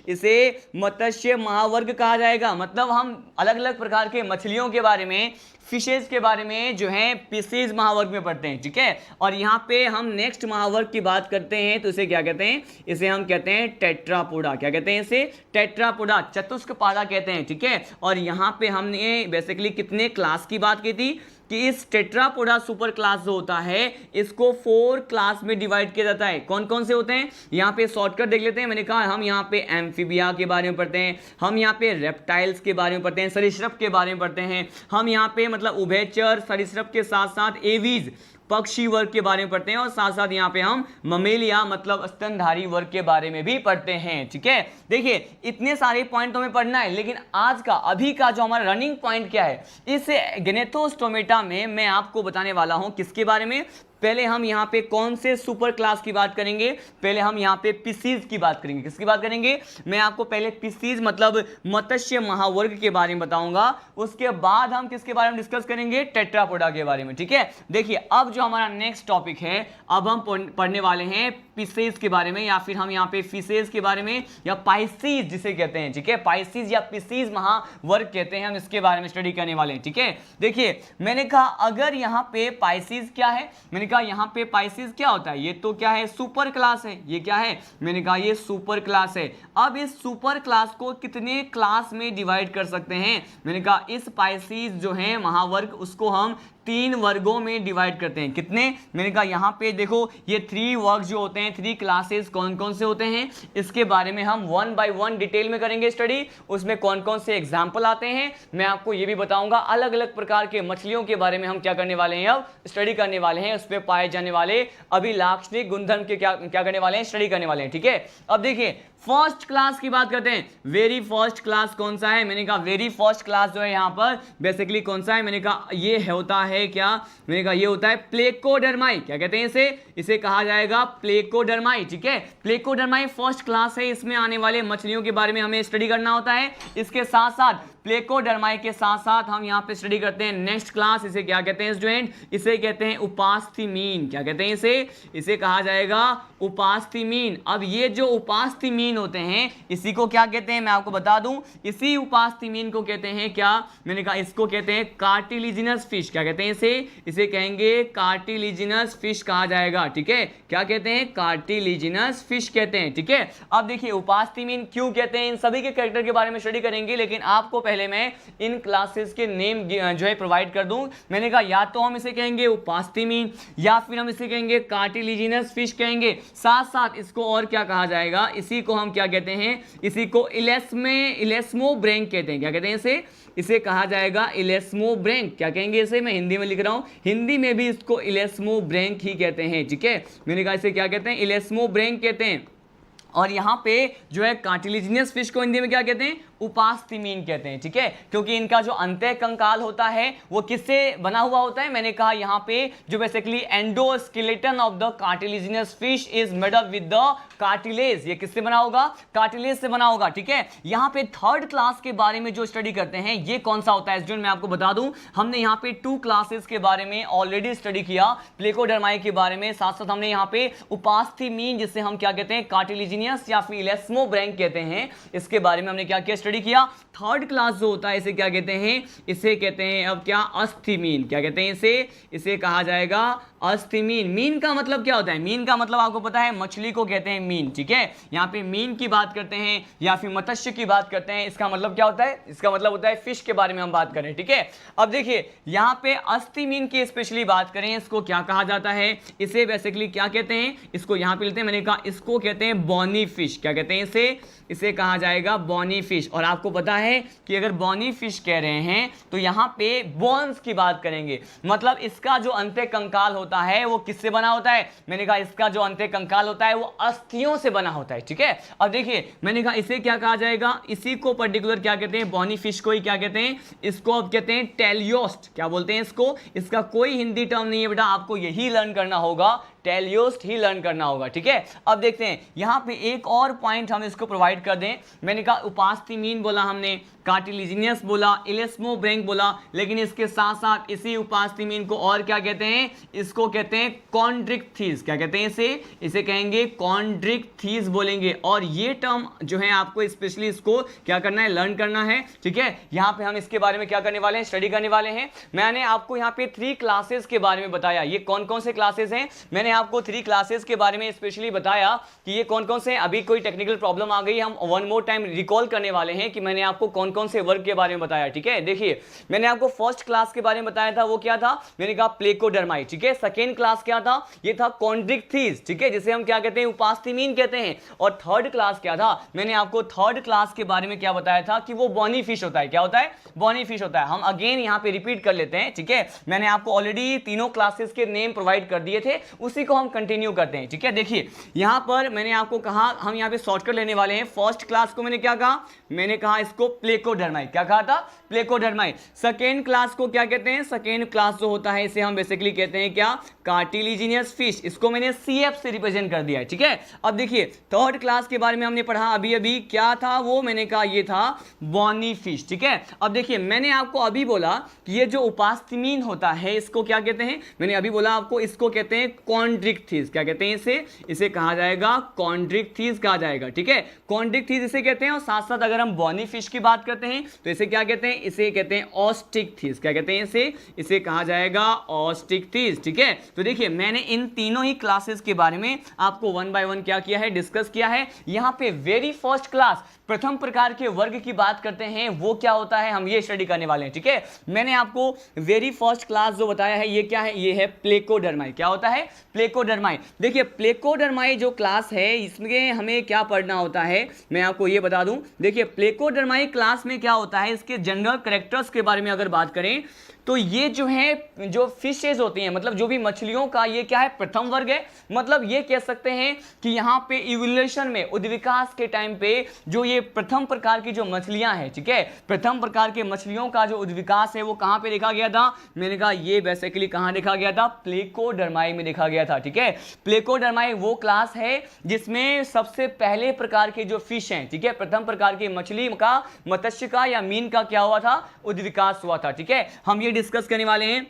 इसे मत्स्य महावर्ग कहा जाएगा। मतलब हम अलग अलग प्रकार के मछलियों के बारे में, फिशेज के बारे में जो है पीसीज महावर्ग में पढ़ते हैं, ठीक है। और यहाँ पे हम नेक्स्ट महावर्ग की बात करते हैं तो इसे क्या कहते हैं, इसे हम कहते हैं टेट्रापोडा। क्या कहते हैं इसे, टेट्रापोडा, चतुष्कपादा कहते हैं, ठीक है। और यहाँ पे हमने बेसिकली कितने क्लास की बात की थी कि इस टेट्रापोडा सुपर क्लास जो होता है इसको 4 क्लास में डिवाइड किया जाता है। कौन कौन से होते हैं, यहाँ पे शॉर्टकट देख लेते हैं। मैंने कहा हम यहाँ पे एम्फीबिया के बारे में पढ़ते हैं, हम यहाँ पे रेप्टाइल्स के बारे में पढ़ते हैं, सरीसृप के बारे में पढ़ते हैं, हम यहाँ पे मतलब उभयचर सरीसृप के साथ साथ एवीज पक्षी वर्ग के बारे में पढ़ते हैं, और साथ साथ यहाँ पे हम ममेलिया मतलब स्तनधारी वर्ग के बारे में भी पढ़ते हैं, ठीक है। देखिए इतने सारे पॉइंट तो हमें पढ़ना है, लेकिन आज का अभी का जो हमारा रनिंग पॉइंट क्या है, इस गैनेथोस्टोमेटा में मैं आपको बताने वाला हूं किसके बारे में। पहले हम यहाँ पे कौन से सुपर क्लास की बात करेंगे, पहले हम यहाँ पे पीसीज की बात करेंगे। किसकी बात करेंगे, मैं आपको पहले पीसीज मतलब मत्स्य महावर्ग के बारे में बताऊंगा, उसके बाद हम किसके बारे में डिस्कस करेंगे, टेट्रापोडा के बारे में, ठीक है। देखिए अब जो हमारा नेक्स्ट टॉपिक है, अब हम पढ़ने वाले हैं पीसेज के बारे में, या फिर हम यहाँ पे फिशेज के बारे में, या पाइसीज जिसे कहते हैं, ठीक है। पाइसीज या पीसीज महावर्ग कहते हैं, हम इसके बारे में स्टडी करने वाले हैं, ठीक है। देखिए मैंने कहा अगर यहाँ पे पाइसीज क्या है, मैंने कहा यहाँ पे पाइसीज क्या होता है, ये तो क्या है, सुपर क्लास है। ये क्या है, मैंने कहा ये सुपर क्लास है। अब इस सुपर क्लास को कितने क्लास में डिवाइड कर सकते हैं, मैंने कहा इस पाइसीज जो है महावर्ग उसको हम 3 वर्गों में डिवाइड करते हैं। कितने, मैंने कहा यहाँ पे देखो ये 3 वर्ग जो होते हैं, 3 क्लासेस कौन कौन से होते हैं, इसके बारे में हम 1 बाय 1 डिटेल में करेंगे स्टडी। उसमें कौन कौन से एग्जाम्पल आते हैं मैं आपको ये भी बताऊंगा। अलग अलग प्रकार के मछलियों के बारे में हम क्या करने वाले हैं, अब स्टडी करने वाले हैं, उस पर पाए जाने वाले अभिलाक्षणिक गुणधर्म के क्या करने वाले हैं, स्टडी करने वाले हैं, ठीक है। अब देखिए फर्स्ट क्लास की बात करते हैं। वेरी फर्स्ट क्लास कौन सा है, मैंने कहा वेरी फर्स्ट क्लास जो है यहाँ पर बेसिकली कौन सा है, मैंने कहा ये होता है क्या, मैंने कहा ये होता है प्लेकोडर्माई। क्या कहते हैं इसे कहा जाएगा प्लेकोडर्माई, ठीक है। प्लेकोडर्माई फर्स्ट क्लास है, इसमें आने वाले मछलियों के बारे में हमें स्टडी करना होता है। इसके साथ साथ प्लेकोडर्माई के साथ साथ हम यहाँ पे स्टडी करते हैं नेक्स्ट क्लास, इसे क्या कहते हैं स्टूडेंट, इसे कहते हैं उपास्थिमीन। क्या कहते हैं इसे कहा जाएगा उपास्थिमीन। अब ये जो उपास्थिमीन होते हैं इसी को क्या कहते हैं मैं आपको बता दूं, इसी उपास्थिमीन को कहते हैं क्या, मैंने कहा इसको कहते हैं कार्टिलिजिनस फिश। क्या कहते हैं इसे कहेंगे कार्टिलिजिनस फिश कहा जाएगा, ठीक है। क्या कहते हैं, कार्टिलिजिनस फिश कहते हैं, ठीक है। अब देखिए उपास्थिमीन क्यों कहते हैं, इन सभी के कैरेक्टर के बारे में स्टडी करेंगे, लेकिन आपको पहले मैं इन क्लासेस के नेम जो है प्रोवाइड कर दूं। मैंने कहा या तो हम इसे कहेंगे उपास्थिमीन या फिर हम इसे कहेंगे कार्टिलिजिनस फिश कहेंगे, साथ साथ इसको और क्या कहा जाएगा, इसी को हम क्या कहते हैं, इसी को इलेस्मोब्रेंक कहते हैं। क्या कहते हैं इसे कहा जाएगा इलेस्मोब्रेंक। क्या कहेंगे इसे, मैं हिंदी में लिख रहा हूं, हिंदी में भी इसको इलेस्मोब्रेंक ही कहते हैं, ठीक है। मैंने कहा इसे क्या कहते हैं, इलेस्मोब्रेंक कहते हैं। और यहाँ पे जो है कार्टिलिजिनस फिश को हिंदी में क्या कहते हैं, उपास्थिमीन कहते हैं, ठीक है। क्योंकि इनका जो अंतः कंकाल होता है वो किससे बना हुआ होता है, मैंने कहा यहाँ पे जो basically endoskeleton of the cartilaginous fish is made up with the cartilage. ये किससे बना होगा, कार्टिलेज से बना होगा, ठीक है। यहाँ पे थर्ड क्लास के बारे में जो स्टडी करते हैं ये कौन सा होता है स्टूडेंट, मैं आपको बता दूं, हमने यहाँ पे 2 क्लासेस के बारे में ऑलरेडी स्टडी किया, प्लेकोडर्माई के बारे में, साथ साथ हमने यहाँ पे उपास्थिमीन जिसे हम क्या कहते हैं कार्टिलिजिनस या फिर इलेस्मोब्रेंक कहते हैं, इसके बारे में हमने क्या किया, स्टडी किया। थर्ड क्लास जो होता है इसे क्या कहते हैं, इसे कहते हैं अब क्या, अस्थिमीन। क्या कहते हैं इसे कहा जाएगा अस्थिमीन। मीन का मतलब क्या होता है, मीन का मतलब आपको पता है मछली को कहते हैं मीन, ठीक है। यहाँ पे मीन की बात करते हैं या फिर मत्स्य की बात करते हैं, इसका मतलब क्या होता है, इसका मतलब होता है फिश के बारे में हम बात करें, ठीक है। अब देखिए यहाँ पे अस्थिमीन की स्पेशली बात करें, इसको क्या कहा जाता है, इसे बेसिकली क्या कहते हैं, इसको यहाँ पे लेते हैं, मैंने कहा इसको कहते हैं बॉनी फिश। क्या कहते हैं इसे कहा जाएगा बॉनी फिश। और आपको पता है कि अगर बॉनी फिश कह रहे हैं तो यहाँ पे बोन्स की बात करेंगे, मतलब इसका जो अंत्य कंकाल होता है वो किससे बना होता है, मैंने कहा इसका जो अंत्य कंकाल होता है वो अस्थियों से बना होता है, ठीक है। अब देखिए मैंने कहा इसे क्या कहा जाएगा, इसी को पर्टिकुलर क्या कहते हैं, बॉनी फिश को ही क्या कहते हैं, इसको अब कहते हैं टेलियोस्ट। क्या बोलते हैं इसको, इसका कोई हिंदी टर्म नहीं है बेटा, आपको यही लर्न करना होगा। टेलियोस्ट ही लर्न करना होगा। ठीक है, अब देखते हैं यहाँ पे एक और पॉइंट हम इसको प्रोवाइड कर दें। मैंने कहा उपास्थिमीन बोला, हमने कार्टिलिजिनियस बोला, इलेस्मोब्रेंक बोला, लेकिन इसके साथ साथ इसी उपास्थिमीन को और क्या कहते हैं, इसको कहते हैं कॉन्ड्रिक्थीज। क्या कहते हैं इसे कहेंगे कॉन्ड्रिक्थीज बोलेंगे। और ये टर्म जो है आपको स्पेशली इसको क्या करना है, लर्न करना है। ठीक है, यहाँ पे हम इसके बारे में क्या करने वाले हैं, स्टडी करने वाले हैं। मैंने आपको यहाँ पे 3 क्लासेस के बारे में बताया। ये कौन कौन से क्लासेस हैं, मैंने आपको 3 क्लासेस के बारे में स्पेशली बताया कि ये कौन कौन से। अभी कोई टेक्निकल प्रॉब्लम आ गई, हम वन मोर टाइम रिकॉल करने वाले हैं कि मैंने आपको कौन कौन से वर्ग के बारे में बताया। ठीक है, देखिए मैंने आपको फर्स्ट क्लास के बारे में बताया था, वो क्या था, मैंने कहा प्लेकोडर्माई। ठीक है, सेकेंड क्लास क्या था, ये था कॉन्ड्रिक्थीज। ठीक है, जिसे हम क्या कहते हैं, उपास्थिमीन कहते हैं। और थर्ड क्लास क्या था, मैंने आपको थर्ड क्लास के बारे में क्या बताया था कि वो बॉनी फिश होता है। क्या होता है, बॉनी फिश होता है। हम अगेन यहाँ पे रिपीट कर लेते हैं। ठीक है, मैंने आपको ऑलरेडी तीनों क्लासेस के नेम प्रोवाइड कर दिए थे, उसी को हम कंटिन्यू करते हैं। ठीक है, देखिए यहाँ पर मैंने आपको कहा हम यहाँ पे शॉर्टकट लेने वाले हैं। फर्स्ट क्लास को मैंने क्या कहा, मैंने कहा इसको प्लेकोडर्माई। क्या कहा था, प्लेकोडर्माई। सेकेंड क्लास को क्या कहते हैं, सेकेंड क्लास जो होता है इसे हम बेसिकली कहते हैं क्या, कार्टिलिजिनियस फिश। इसको मैंने CF से रिप्रेजेंट कर दिया है। ठीक है, अब देखिए थर्ड क्लास के बारे में हमने पढ़ा अभी अभी, क्या था वो, मैंने कहा ये था बॉनी फिश। ठीक है, अब देखिए मैंने आपको अभी बोला कि ये जो उपास्थिमीन होता है इसको क्या कहते हैं, मैंने अभी बोला आपको इसको कहते हैं कॉन्ड्रिक्थीज। क्या कहते हैं इसे कहा जाएगा कॉन्ड्रिक्थीज कहा जाएगा। ठीक है, कॉन्ड्रिक्थीज इसे कहते हैं। और साथ साथ अगर हम बॉनी फिश की बात करते हैं तो इसे क्या कहते हैं, इसे कहते हैं ऑस्टिकथीज। क्या कहते हैं इसे कहा जाएगा ऑस्टिकथीज। ठीक है, तो देखिए मैंने इन तीनों ही क्लासेस के बारे में आपको वन बाय वन क्या किया है, डिस्कस किया है। यहाँ पे वेरी फर्स्ट क्लास प्रथम प्रकार के वर्ग की बात करते हैं, वो क्या होता है, हम ये स्टडी करने वाले हैं। ठीक है, मैंने आपको वेरी फर्स्ट क्लास जो बताया है ये क्या है, ये है प्लेकोडर्माई। क्या होता है, प्लेकोडर्माई। देखिए प्लेकोडर्माई जो क्लास है इसमें हमें क्या पढ़ना होता है, मैं आपको ये बता दूं। देखिए प्लेकोडर्माई क्लास में क्या होता है, इसके जनरल कैरेक्टर्स के बारे में अगर बात करें तो ये जो है, जो फिशेज होती हैं, मतलब जो भी मछलियों का ये क्या है, प्रथम वर्ग है। मतलब ये कह सकते हैं कि यहाँ पे इवोल्यूशन में, उद्विकास के टाइम पे जो ये प्रथम प्रकार की जो मछलियां हैं, ठीक है, प्रथम प्रकार के मछलियों का जो उद्विकास है वो कहाँ पे देखा गया था, मैंने कहा ये बेसिकली कहाँ देखा गया था, प्लेकोडर्माई में देखा गया था। ठीक है, प्लेकोडर्माई वो क्लास है जिसमें सबसे पहले प्रकार के जो फिश हैं, ठीक है, प्रथम प्रकार की मछली का, मत्स्य का या मीन का क्या हुआ था, उद्विकास हुआ था। ठीक है, हम ये डिस्कस करने वाले हैं।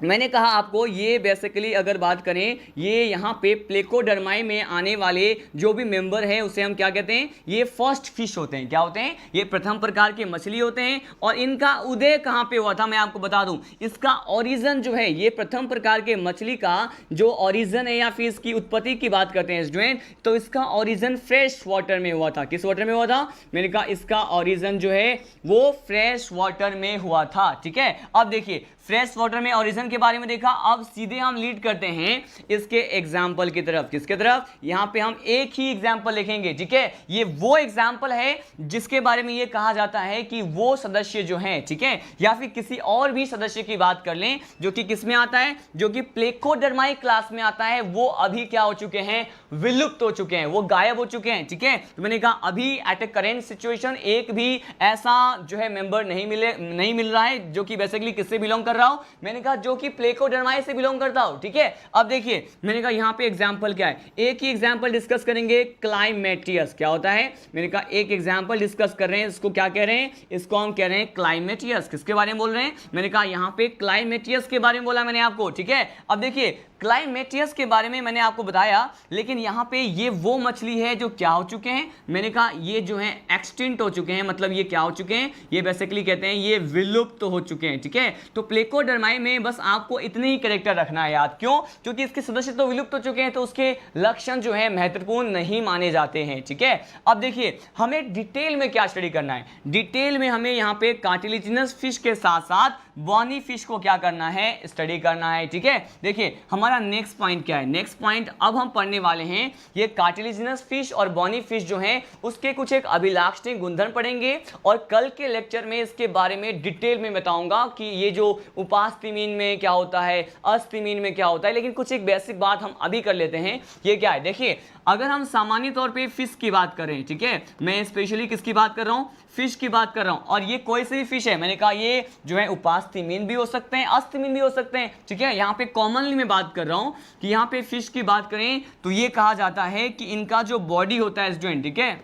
मैंने कहा आपको ये बेसिकली अगर बात करें, ये यहाँ पे प्लेकोडर्माई में आने वाले जो भी मेंबर है उसे हम क्या कहते हैं, ये फर्स्ट फिश होते हैं। क्या होते हैं, ये प्रथम प्रकार के मछली होते हैं। और इनका उदय कहाँ पे हुआ था मैं आपको बता दूं, इसका ओरिजिन जो है, ये प्रथम प्रकार के मछली का जो ओरिजिन है या फिर इसकी उत्पत्ति की बात करते हैं स्टूडेंट, तो इसका ओरिजिन फ्रेश वाटर में हुआ था। किस वाटर में हुआ था, मैंने कहा इसका ओरिजिन जो है वो फ्रेश वाटर में हुआ था। ठीक है, अब देखिए फ्रेश वाटर में ओरिजिन के बारे में देखा, अब सीधे हम लीड करते हैं इसके एग्जाम्पल की तरफ। किसके तरफ, यहाँ पे हम एक ही एग्जाम्पल लिखेंगे। ठीक है, ये वो एग्जाम्पल है जिसके बारे में ये कहा जाता है कि वो सदस्य जो हैं, ठीक है, या फिर किसी और भी सदस्य की बात कर लें जो कि किस में आता है, जो कि प्लेकोडर्माई क्लास में आता है, वो अभी क्या हो चुके हैं, विलुप्त हो चुके हैं, वो गायब हो चुके हैं। ठीक है, तो मैंने कहा अभी एट ए करेंट सिचुएशन एक भी ऐसा जो है मेंबर नहीं मिल रहा है जो कि बेसिकली किससे बिलोंग रहा हूं, मैंने कहा जो कि प्लेकोडर्माई से बिलोंग करता हो। ठीक है, अब देखिए मैंने कहा यहां पे एग्जांपल क्या है, एक ही एग्जांपल डिस्कस करेंगे, क्लाइमेटियस। क्या होता है, मैंने कहा एक एग्जांपल डिस्कस कर रहे हैं, इसको क्या कह रहे हैं, इसको हम कह रहे हैं क्लाइमेटियस। किसके बारे में बोल रहे हैं, मैंने कहा यहां पे क्लाइमेटियस के बारे में बोला मैंने आपको। ठीक है, अब देखिए क्लाइमेटियस के बारे में मैंने आपको बताया, लेकिन यहाँ पे ये वो मछली है जो क्या हो चुके हैं, मैंने कहा ये जो है एक्सटिंक्ट हो चुके हैं, मतलब ये क्या हो चुके हैं, ये बेसिकली कहते हैं ये विलुप्त हो चुके हैं। ठीक है, तो प्लेकोडर्माई में बस आपको इतने ही कैरेक्टर रखना है याद, क्यों, क्योंकि इसके सदस्य तो विलुप्त हो चुके हैं, तो उसके लक्षण जो है महत्वपूर्ण नहीं माने जाते हैं। ठीक है, अब देखिए हमें डिटेल में क्या स्टडी करना है, डिटेल में हमें यहाँ पे कार्टिलेजिनस फिश के साथ साथ बॉनी फिश को क्या करना है, स्टडी करना है। ठीक है, देखिए हमारा नेक्स्ट पॉइंट क्या है, नेक्स्ट पॉइंट अब हम पढ़ने वाले हैं ये कार्टिलेजिनस फिश और बॉनी फिश जो हैं उसके कुछ एक अभिलाक्षणिक गुणधर्म पढ़ेंगे, और कल के लेक्चर में इसके बारे में डिटेल में बताऊंगा कि ये जो उपास्थिमीन में क्या होता है, अस्थिमीन में क्या होता है। लेकिन कुछ एक बेसिक बात हम अभी कर लेते हैं, ये क्या है, देखिए अगर हम सामान्य तौर पे फिश की बात करें, ठीक है, मैं स्पेशली किसकी बात कर रहा हूँ, फिश की बात कर रहा हूं, और ये कोई सी भी फिश है, मैंने कहा ये जो है उपास्थीमीन भी हो सकते हैं, अस्थिमीन भी हो सकते हैं, ठीक है। यहाँ पे कॉमनली मैं बात कर रहा हूं कि यहाँ पे फिश की बात करें तो ये कहा जाता है कि इनका जो बॉडी होता है स्टूडेंट, ठीक है,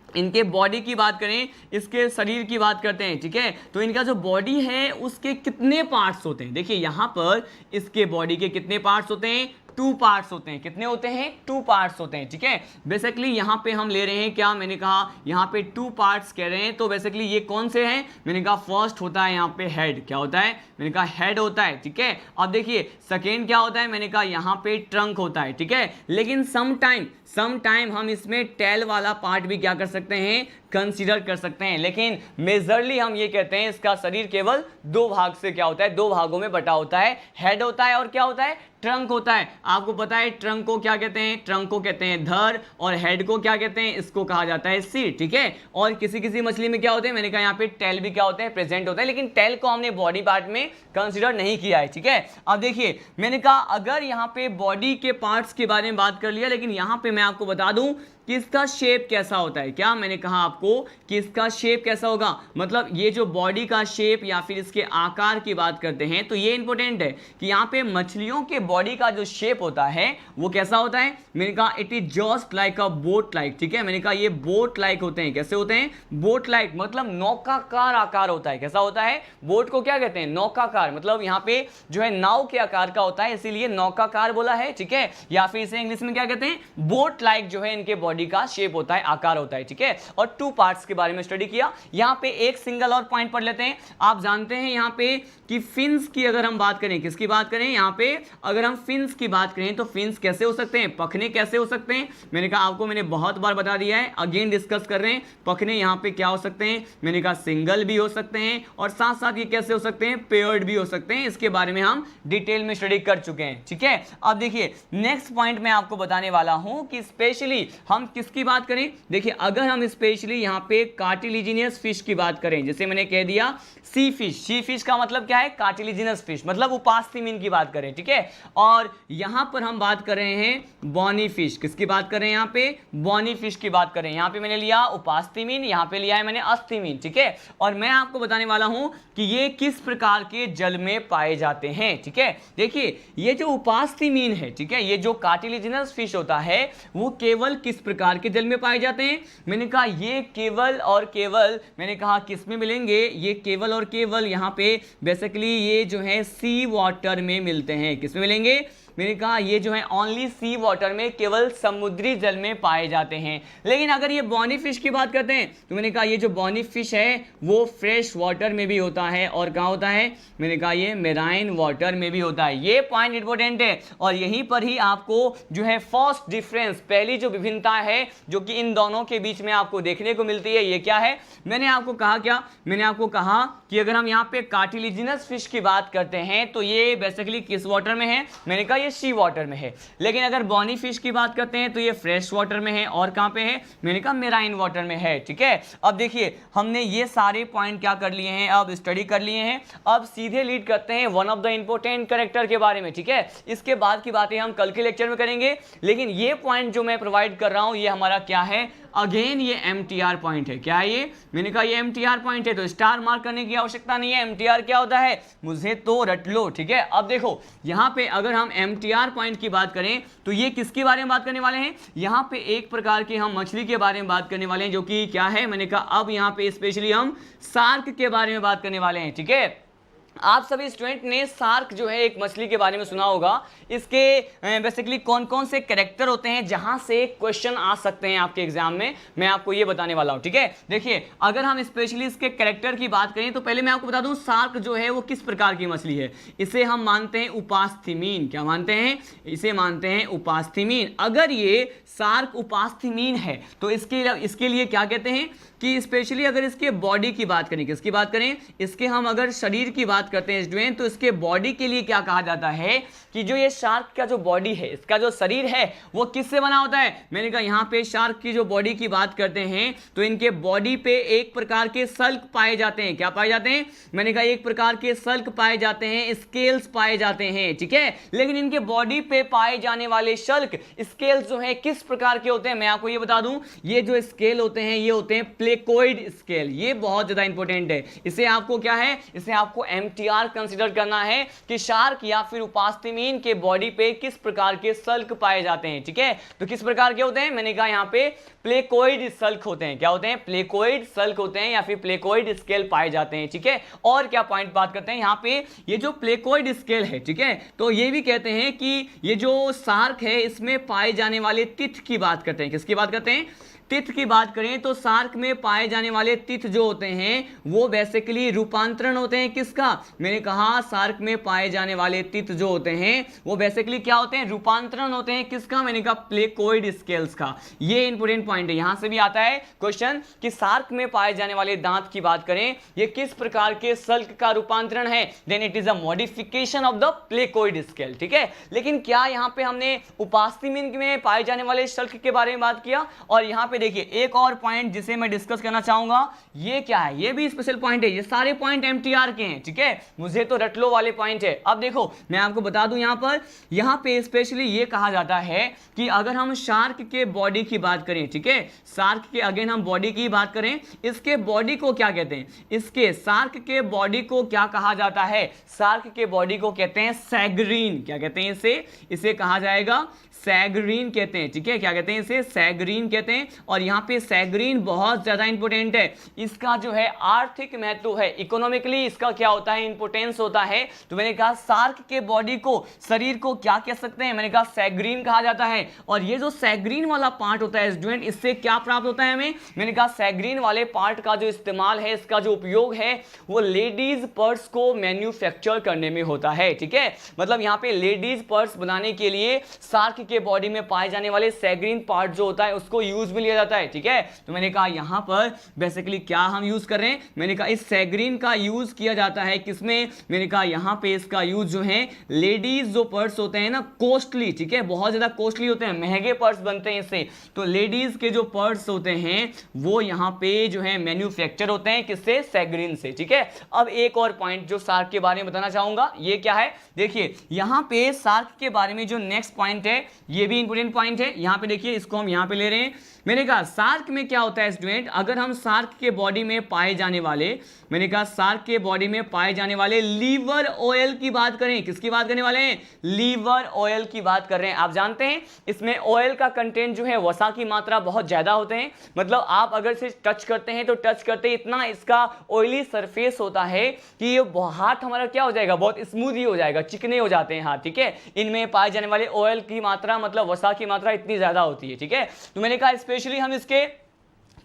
इनके बॉडी की बात करें, इसके शरीर की बात करते हैं, ठीक है, तो इनका जो बॉडी है उसके कितने पार्ट्स होते हैं। देखिए यहाँ पर इसके बॉडी के कितने पार्ट्स होते हैं, 2 पार्ट्स होते हैं। कितने होते हैं, 2 पार्ट्स होते हैं, ठीक है। बेसिकली यहाँ पे हम ले रहे हैं क्या, मैंने कहा यहाँ पे 2 पार्ट्स कह रहे हैं, तो बेसिकली ये कौन से हैं, मैंने कहा फर्स्ट होता है यहाँ पे हेड, क्या होता है, मैंने कहा हेड होता है, ठीक है। अब देखिए सेकेंड क्या होता है, मैंने कहा यहाँ पे ट्रंक होता है, ठीक है। लेकिन समटाइम हम इसमें टेल वाला पार्ट भी क्या कर सकते हैं, कंसीडर कर सकते हैं, लेकिन मेजरली हम ये कहते हैं इसका शरीर केवल 2 भाग से क्या होता है, 2 भागों में बटा होता है, हेड होता है और क्या होता है, ट्रंक होता है। आपको पता है ट्रंक को क्या कहते हैं, ट्रंक को कहते हैं धड़, और हेड को क्या कहते हैं, इसको कहा जाता है सिर, ठीक है। और किसी किसी मछली में क्या होते हैं, मैंने कहा यहाँ पे टेल भी क्या होते हैं, प्रेजेंट होता है, लेकिन टेल को हमने बॉडी पार्ट में कंसीडर नहीं किया है, ठीक है। अब देखिए मैंने कहा अगर यहाँ पे बॉडी के पार्ट्स के बारे में बात कर लिया, लेकिन यहाँ पे मैं आपको बता दूं कि इसका शेप कैसा होता है, क्या मैंने कहा आपको कि इसका शेप कैसा होगा, मतलब ये जो बॉडी का शेप या फिर इसके आकार की बात करते हैं, तो ये इंपॉर्टेंट है कि यहाँ पे मछलियों के बॉडी का जो शेप होता है वो कैसा होता है, मैंने कहा it is just like a boat like, ठीक है। मैंने कहा ये बोट लाइक होते हैं, कैसे होते हैं, बोट लाइक, मतलब नौकाकार आकार होता है। कैसा होता है, बोट को क्या कहते हैं, नौकाकार, मतलब यहाँ पे जो है नाव के आकार का होता है, इसीलिए नौकाकार बोला है, ठीक है। या फिर इसे इंग्लिश में क्या कहते हैं, बोट लाइक जो है इनके बॉडी का शेप होता है, आकार होता है, ठीक है। और 2 पार्ट्स के बारे में स्टडी किया। यहाँ पे एक सिंगल और पॉइंट पढ़ लेते हैं। आप जानते हैं यहाँ पे कि फिन्स की अगर हम बात करें, किसकी बात करें, यहाँ पे अगर हम फिन्स की बात करें तो फिन्स कैसे हो सकते हैं, पखने कैसे हो सकते हैं, मैंने कहा आपको मैंने बहुत बार बता दिया है, अगेन डिस्कस कर रहे हैं। पखने यहाँ पे क्या हो सकते हैं, मैंने कहा सिंगल भी हो सकते हैं, और साथ साथ ये कैसे हो सकते हैं, पेयर्ड भी हो सकते हैं। इसके बारे में हम डिटेल में स्टडी कर चुके हैं, ठीक है। अब देखिए नेक्स्ट पॉइंट मैं आपको बताने वाला हूं कि स्पेशली हम किसकी बात करें। देखिए अगर हम स्पेशली यहाँ पे कार्टिलिजिनियस फिश की बात करें, जैसे मैंने कह दिया सी फिश का मतलब क्या है, कार्टिलिजिनस फिश, मतलब उपास्थीमीन की बात करें, ठीक है। और यहां पर हम बात कर रहे हैं बॉनी फिश, किसकी बात कर रहे हैं, यहाँ पे बॉनी फिश की बात करें। यहाँ पे मैंने लिया उपास्थीमीन, यहाँ पे लिया है मैंने अस्थिमीन, ठीक है। और मैं आपको बताने वाला हूं कि ये किस प्रकार के जल में पाए जाते हैं, ठीक है। देखिए ये जो उपास्थीमीन है, ठीक है, ये जो कार्टिलिजिनस फिश होता है वो केवल किस प्रकार के जल में पाए जाते हैं, मैंने कहा ये केवल और केवल, मैंने कहा किस में मिलेंगे, ये केवल और केवल यहाँ पे बेसिकली ये जो है सी वाटर में मिलते हैं। किस में मिलेंगे, मैंने कहा ये जो है ओनली सी वाटर में, केवल समुद्री जल में पाए जाते हैं। लेकिन अगर ये बॉनी फिश की बात करते हैं तो मैंने कहा ये जो बॉनी फिश है वो फ्रेश वाटर में भी होता है, और कहाँ होता है, मैंने कहा ये मेराइन वाटर में भी होता है। ये पॉइंट इंपॉर्टेंट है, और यहीं पर ही आपको जो है फर्स्ट डिफरेंस, पहली जो विभिन्नता है जो कि इन दोनों के बीच में आपको देखने को मिलती है, ये क्या है, मैंने आपको कहा क्या, मैंने आपको कहा कि अगर हम यहाँ पे कार्टिलिजिनस फिश की बात करते हैं तो ये बेसिकली किस वाटर में है, मैंने कहा ये सी वाटर में है। लेकिन अगर बॉनी फिश की बात करते हैं तो ये फ्रेश वाटर में है, और कहां पे है, मैंने कहा मेराइन वाटर में है, ठीक है। अब देखिए हमने ये सारे पॉइंट क्या कर लिए हैं, अब स्टडी कर लिए हैं। अब सीधे लीड करते हैं one of the important character के बारे में, ठीक है। इसके बाद की बातें हम कल के लेक्चर में करेंगे, लेकिन ये पॉइंट जो मैं प्रोवाइड कर रहा हूं ये हमारा क्या है, अगेन ये MTR पॉइंट है। क्या है ये, मैंने कहा ये MTR पॉइंट है, तो स्टार मार्क करने की आवश्यकता नहीं है। MTR क्या होता है, मुझे तो रट लो, ठीक है। अब देखो यहाँ पे अगर हम MTR पॉइंट की बात करें तो ये किसके बारे में बात करने वाले हैं, यहाँ पे एक प्रकार की हम मछली के बारे में बात करने वाले हैं, जो कि क्या है, मैंने कहा अब यहाँ पे स्पेशली हम शार्क के बारे में बात करने वाले हैं, ठीक है। आप सभी स्टूडेंट ने शार्क जो है एक मछली के बारे में सुना होगा। इसके बेसिकली कौन कौन से कैरेक्टर होते हैं जहां से क्वेश्चन आ सकते हैं आपके एग्जाम में, मैं आपको ये बताने वाला हूं, ठीक है। देखिए अगर हम स्पेशली इसके कैरेक्टर की बात करें तो पहले मैं आपको बता दूं शार्क जो है वो किस प्रकार की मछली है। इसे हम मानते हैं उपास्थीमीन, क्या मानते हैं, इसे मानते हैं उपास्थीमीन। अगर ये शार्क उपास्थीमीन है तो इसके लिए क्या कहते हैं कि स्पेशली अगर इसके बॉडी की बात करें, किसकी बात करें, इसके हम अगर शरीर की बात करते हैं स्टूडेंट, तो इसके बॉडी के लिए क्या कहा जाता है कि जो ये शार्क का जो बॉडी है, इसका जो शरीर है वो किससे बना होता है। मैंने कहा यहाँ पे शार्क की जो बॉडी की बात करते हैं तो इनके बॉडी पे एक प्रकार के सल्क पाए जाते हैं। क्या पाए जाते हैं, मैंने कहा एक प्रकार के सल्क पाए जाते हैं, स्केल्स पाए जाते हैं, ठीक है। लेकिन इनके बॉडी पे पाए जाने वाले सल्क स्केल्स जो है किस प्रकार के होते हैं, मैं आपको ये बता दूं, ये जो स्केल होते हैं ये होते हैं प्लेकोइड स्केल। ये बहुत ज्यादा इंपॉर्टेंट है, इसे आपको क्या है, इसे आपको एमटीआर कंसीडर करना है कि शार्क या फिर उपास्थिमीन के बॉडी पे किस प्रकार के सल्क पाए जाते हैं, ठीक है। तो किस प्रकार के होते हैं, मैंने कहा यहाँ पे प्लेकोइड सल्क होते हैं। क्या होते हैं, प्लेकोइड सल्क होते हैं या फिर प्लेकोइड स्केल पाए जाते हैं, ठीक है। और क्या पॉइंट बात करते हैं यहाँ पे, ये जो प्लेकोइड स्केल है, ठीक है, तो ये भी कहते हैं कि ये जो शार्क है इसमें पाए जाने वाले टिथ की बात करते हैं। किसकी बात करते हैं, टिथ की बात करें तो शार्क में पाए जाने वाले टिथ जो होते हैं वो बेसिकली रूपांतरण होते हैं। किसका, मैंने कहा शार्क में पाए जाने वाले टिथ जो होते हैं वो बेसिकली क्या होते हैं, रूपांतरण होते हैं। किसका, मैंने कहा प्लेकोइड स्केल्स का। ये इंपॉर्टेंट पॉइंट है, यहां से भी आता है क्वेश्चन कि शार्क में पाए जाने वाले दांत की बात करें ये किस प्रकार के सल्क का रूपांतरण है, then it is a modification of the placoid scale, ठीक है। लेकिन क्या यहां पे हमने उपास्थिमीन में पाए जाने वाले सल्क के बारे में बात किया। और यहां पे देखिए एक और पॉइंट जिसे मैं डिस्कस करना चाहूंगा, ये क्या है, ये भी स्पेशल पॉइंट है। ये सारे पॉइंट एमटीआर के हैं, ठीक है, मुझे तो रट लो वाले पॉइंट है। अब देखो मैं आपको बता दूं, यहां पे स्पेशली ये कहा जाता है कि अगर हम शार्क के बॉडी की बात करें, ठीक है, शार्क के अगेन हम बॉडी की बात करें, इसके बॉडी को क्या कहते हैं, इसके शार्क के बॉडी को क्या कहा जाता है, शार्क के बॉडी को कहते हैं सैगरीन। क्या कहते हैं इसे कहा जाएगा सैगरीन कहते हैं, ठीक है। क्या कहते हैं इसे, सैगरीन कहते हैं। और यहाँ पे सैगरीन बहुत ज्यादा इंपॉर्टेंट है, इसका जो है आर्थिक महत्व है, इकोनॉमिकली इसका क्या होता है, इंपोर्टेंस होता है। तो मैंने कहा शार्क के बॉडी को, शरीर को क्या कह सकते हैं, मैंने कहा सैगरीन कहा जाता है। और ये जो सैगरीन वाला पार्ट होता है स्टूडेंट, इससे क्या प्राप्त होता है हमें, मैंने कहा सैगरीन वाले पार्ट का जो इस्तेमाल है, इसका जो उपयोग है वो लेडीज पर्स को मैन्युफैक्चर करने में होता है, ठीक है। मतलब यहाँ पे लेडीज पर्स बनाने के लिए शार्क के बॉडी में पाए जाने वाले सैगरीन पार्ट जो होता है उसको यूज में लिया जाता है, ठीक है। तो मैंने कहा यहां पर बेसिकली क्या हम यूज कर रहे हैं, मैंने कहा इस सैगरीन का यूज किया जाता है किसमें, मैंने कहा यहां पे इसका यूज जो है लेडीज जो पर्स होते हैं ना, कॉस्टली, ठीक है, बहुत ज्यादा कॉस्टली होते हैं, महंगे पर्स बनते हैं इससे। तो लेडीज के जो पर्स होते हैं वो यहां पे जो है मैन्युफैक्चर होते हैं किससे, सैगरीन से, ठीक है। अब एक और पॉइंट जो शार्क के बारे में बताना चाहूंगा, ये क्या है, देखिए यहां पे शार्क के बारे में जो नेक्स्ट पॉइंट है ये भी इंपॉर्टेंट पॉइंट है। यहां पे देखिए इसको हम यहां पे ले रहे हैं। मैंने कहा शार्क में क्या होता है स्टूडेंट, अगर हम शार्क के बॉडी में पाए जाने वाले, मैंने कहा शार्क के बॉडी में पाए जाने वाले लीवर ऑयल की बात करें, किसकी बात करने वाले हैं, लीवर ऑयल की बात कर रहे हैं। आप जानते हैं इसमें ऑयल का कंटेंट जो है, वसा की मात्रा बहुत ज्यादा होते हैं। मतलब आप अगर इसे टच करते हैं तो टच करते इतना इसका ऑयली सरफेस होता है कि ये हाथ हमारा क्या हो जाएगा, बहुत स्मूथ ही हो जाएगा, चिकने हो जाते हैं हाथ, ठीक है। इनमें पाए जाने वाले ऑयल की मात्रा, मतलब वसा की मात्रा इतनी ज्यादा होती है, ठीक है। तो मैंने कहा स्पेशली हम इसके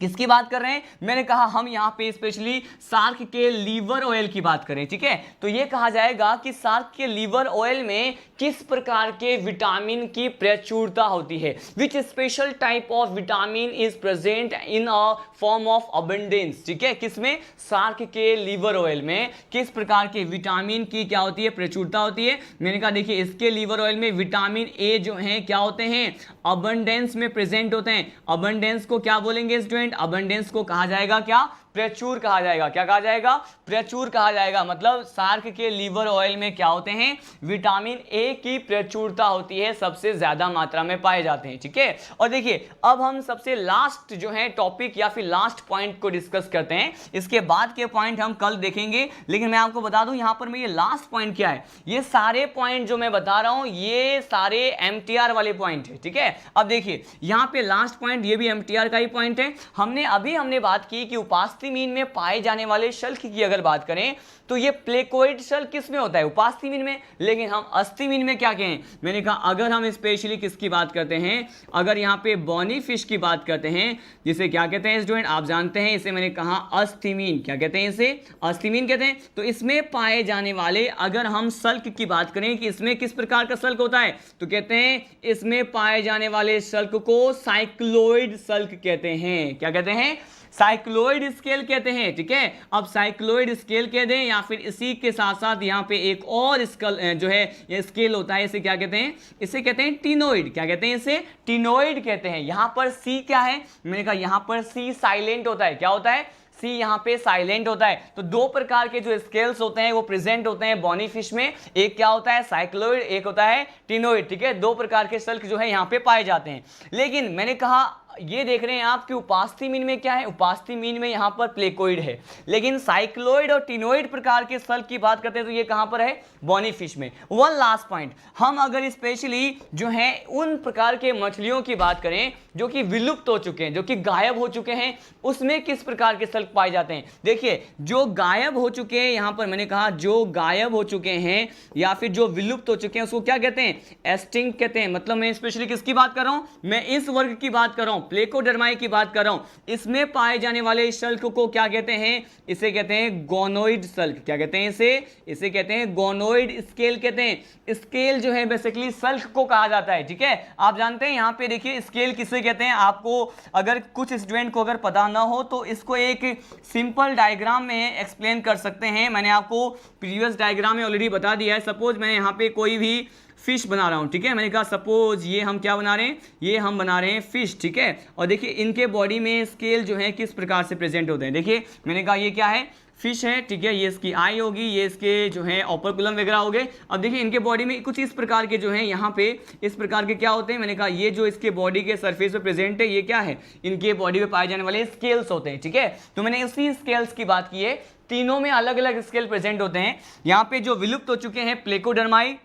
किसकी बात कर रहे हैं, मैंने कहा हम यहां पे स्पेशली शार्क के लीवर ऑयल की बात करें, ठीक है। तो ये कहा जाएगा कि शार्क के लीवर ऑयल में किस प्रकार के विटामिन की प्रचुरता होती है, which special type of vitamin is present in a form of abundance, ठीक है। किसमें, शार्क के लीवर ऑयल में किस प्रकार के विटामिन की क्या होती है, प्रचुरता होती है। मैंने कहा देखिए इसके लीवर ऑयल में विटामिन ए जो है क्या होते हैं, अबंडेंस में प्रेजेंट होते हैं। अबंडेंस को क्या बोलेंगे स्टूडेंट, अबंडेंस को कहा जाएगा क्या, प्रचुर कहा जाएगा। क्या कहा जाएगा, प्रचुर कहा जाएगा। मतलब शार्क के लीवर ऑयल में क्या होते हैं, विटामिन ए की प्रचुरता होती है, सबसे ज्यादा मात्रा में पाए जाते हैं, ठीक है। और देखिए अब हम सबसे लास्ट जो है टॉपिक या फिर लास्ट पॉइंट को डिस्कस करते हैं, इसके बाद के पॉइंट हम कल देखेंगे। लेकिन मैं आपको बता दूं यहां पर मैं ये लास्ट पॉइंट क्या है, ये सारे पॉइंट जो मैं बता रहा हूं ये सारे एमटीआर वाले पॉइंट है, ठीक है। अब देखिए यहां पे लास्ट पॉइंट ये भी एमटीआर का ही पॉइंट है। हमने बात की कि उपास्थिमीन में पाए जाने वाले शल्क की अगर बात करें तो ये प्लेकोइड शल्क किस में होता है, उपास्थिमीन में। लेकिन हम अस्थिमीन में क्या कहें, मैंने कहा अगर हम स्पेशली किसकी बात करते हैं, अगर यहां पे बॉनी फिश की बात करते हैं, जिसे क्या कहते हैं स्टूडेंट, आप जानते हैं इसे, मैंने कहा अस्थिमीन। क्या कहते हैं इसे, अस्थिमीन कहते हैं। तो इसमें पाए जाने वाले अगर हम सल्क की बात करें कि इसमें किस प्रकार का सल्क होता है, तो कहते हैं इसमें पाए जाने वाले सल्क को साइक्लोइड सल्क कहते हैं। क्या कहते हैं, साइक्लोइड स्केल कहते हैं, ठीक है। अब साइक्लोइड स्केल कह दें या फिर इसी के साथ साथ यहाँ पे एक और स्केल जो है ये स्केल होता है, इसे क्या कहते हैं, इसे कहते हैं टिनोइड। क्या कहते हैं इसे? टिनोइड कहते हैं। यहां पर सी क्या है, मैंने कहा यहां पर सी साइलेंट होता है। क्या होता है? सी यहाँ पे साइलेंट होता है। तो दो प्रकार के जो स्केल्स होते हैं वो प्रेजेंट होते हैं बॉनी फिश में। एक क्या होता है? साइक्लोइड, एक होता है टिनोइड, ठीक है। दो प्रकार के सल्क जो है यहाँ पे पाए जाते हैं। लेकिन मैंने कहा ये देख रहे हैं आप कि उपास्थि मीन में क्या है, उपास्थि मीन में यहाँ पर प्लेकोइड है। लेकिन साइक्लोइड और टिनोइड प्रकार के सल्क की बात करते हैं तो ये कहाँ पर है? बॉनी फिश में। वन लास्ट पॉइंट, हम अगर स्पेशली जो है उन प्रकार के मछलियों की बात करें जो कि विलुप्त हो चुके हैं, जो कि गायब हो चुके हैं, उसमें किस प्रकार के सल्क पाए जाते हैं? देखिए, जो गायब हो चुके हैं, यहां पर मैंने कहा जो गायब हो चुके हैं या फिर जो विलुप्त हो चुके हैं उसको क्या कहते हैं? एक्सटिंक्ट कहते हैं। मतलब मैं स्पेशली किसकी बात कर रहा हूं? मैं इस वर्ग की बात कर रहा हूं, प्लेकोडर्माई की बात कर रहा हूं। इसमें पाए जाने वाले सल्क को क्या कहते हैं? इसे कहते हैं गोनोइड सल्क। क्या कहते हैं इसे? इसे कहते हैं गोनोइड स्केल कहते हैं। स्केल जो है बेसिकली सल्क को कहा जाता है, ठीक है। आप जानते हैं यहाँ पे देखिए स्केल किसे कहते हैं। आपको अगर कुछ स्टूडेंट को अगर पता ना हो तो इसको एक सिंपल डायग्राम में एक्सप्लेन कर सकते हैं। मैंने आपको प्रीवियस डायग्राम में ऑलरेडी बता दिया है। सपोज मैं यहाँ पे कोई भी फिश बना रहा हूं, ठीक है। मैंने कहा सपोज ये हम क्या बना रहे हैं? ये हम बना रहे हैं फिश, ठीक है। और देखिए इनके बॉडी में स्केल जो है किस प्रकार से प्रेजेंट होते हैं। देखिए मैंने कहा ये क्या है? फिश है, ठीक है। ये इसकी आई होगी, ये इसके जो है ओपर्कुलम वगैरह हो गए। अब देखिए इनके बॉडी में कुछ इस प्रकार के जो है यहाँ पे इस प्रकार के क्या होते हैं? मैंने कहा ये जो इसके बॉडी के सरफेस पे प्रेजेंट है ये क्या है? इनके बॉडी पे पाए जाने वाले स्केल्स होते हैं, ठीक है। तो मैंने उसी स्केल्स की बात की है। तीनों में अलग अलग स्केल प्रेजेंट होते हैं। यहाँ पे जो विलुप्त हो चुके हैं प्लेकोडर्माई,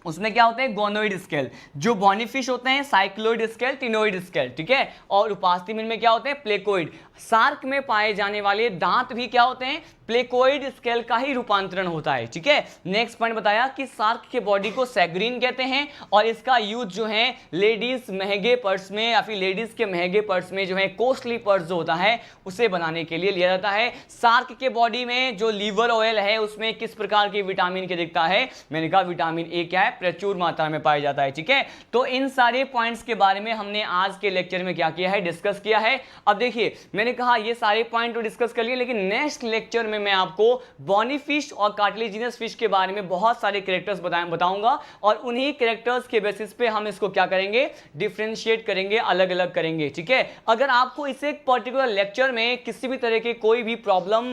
उसमें क्या होते हैं? गोनोइड स्केल। जो बॉनी फिश होते हैं साइक्लोइड स्केल, टिनोइड स्केल, ठीक है। और उपास्थि मीन में क्या होते हैं? प्लेकोइड। सार्क में पाए जाने वाले दांत भी क्या होते हैं? प्लेकोइड स्केल का ही रूपांतरण होता है, ठीक है। नेक्स्ट पॉइंट बताया कि सार्क के बॉडी को सैग्रीन कहते हैं और इसका यूज जो है लेडीज महंगे पर्स में या फिर लेडीज के महंगे पर्स में जो है कॉस्टली पर्स जो होता है उसे बनाने के लिए लिया जाता है। सार्क के बॉडी में जो लीवर ऑयल है उसमें किस प्रकार के विटामिन के दिखता है? मैंने कहा विटामिन ए क्या है? प्रचुर मात्रा में पाया जाता है, ठीक है। तो इन सारे पॉइंट्स के बारे में हमने आज के लेक्चर में क्या किया है? डिस्कस किया है। अब देखिए मैंने कहा ये सारे पॉइंट तो डिस्कस कर लिए, लेकिन नेक्स्ट लेक्चर में मैं आपको बॉनी फिश और कार्टिलेजिनस फिश के बारे में बहुत सारे कैरेक्टर्स बताऊंगा और उन्हीं कैरेक्टर्स के बेसिस पे हम इसको क्या करेंगे? डिफरेंशिएट करेंगे, अलग अलग करेंगे, ठीक है। अगर आपको इस एक पर्टिकुलर लेक्चर में किसी भी तरह के कोई भी प्रॉब्लम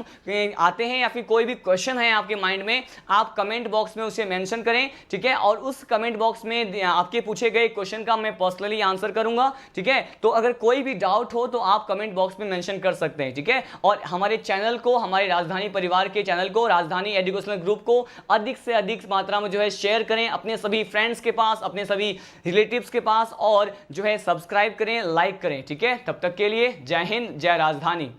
आते हैं या फिर कोई भी क्वेश्चन है आपके माइंड में, आप कमेंट बॉक्स में उसे मेंशन करें, ठीक है। और उस कमेंट बॉक्स में आपके पूछे गए क्वेश्चन का मैं पर्सनली आंसर करूंगा, ठीक है। तो अगर कोई भी डाउट हो तो आप कमेंट बॉक्स में मेंशन कर सकते हैं, ठीक है। और हमारे चैनल को, हमारे राजधानी परिवार के चैनल को, राजधानी एजुकेशनल ग्रुप को अधिक से अधिक मात्रा में जो है शेयर करें अपने सभी फ्रेंड्स के पास, अपने सभी रिलेटिव्स के पास और जो है सब्सक्राइब करें, लाइक करें, ठीक है। तब तक के लिए जय हिंद, जय राजधानी।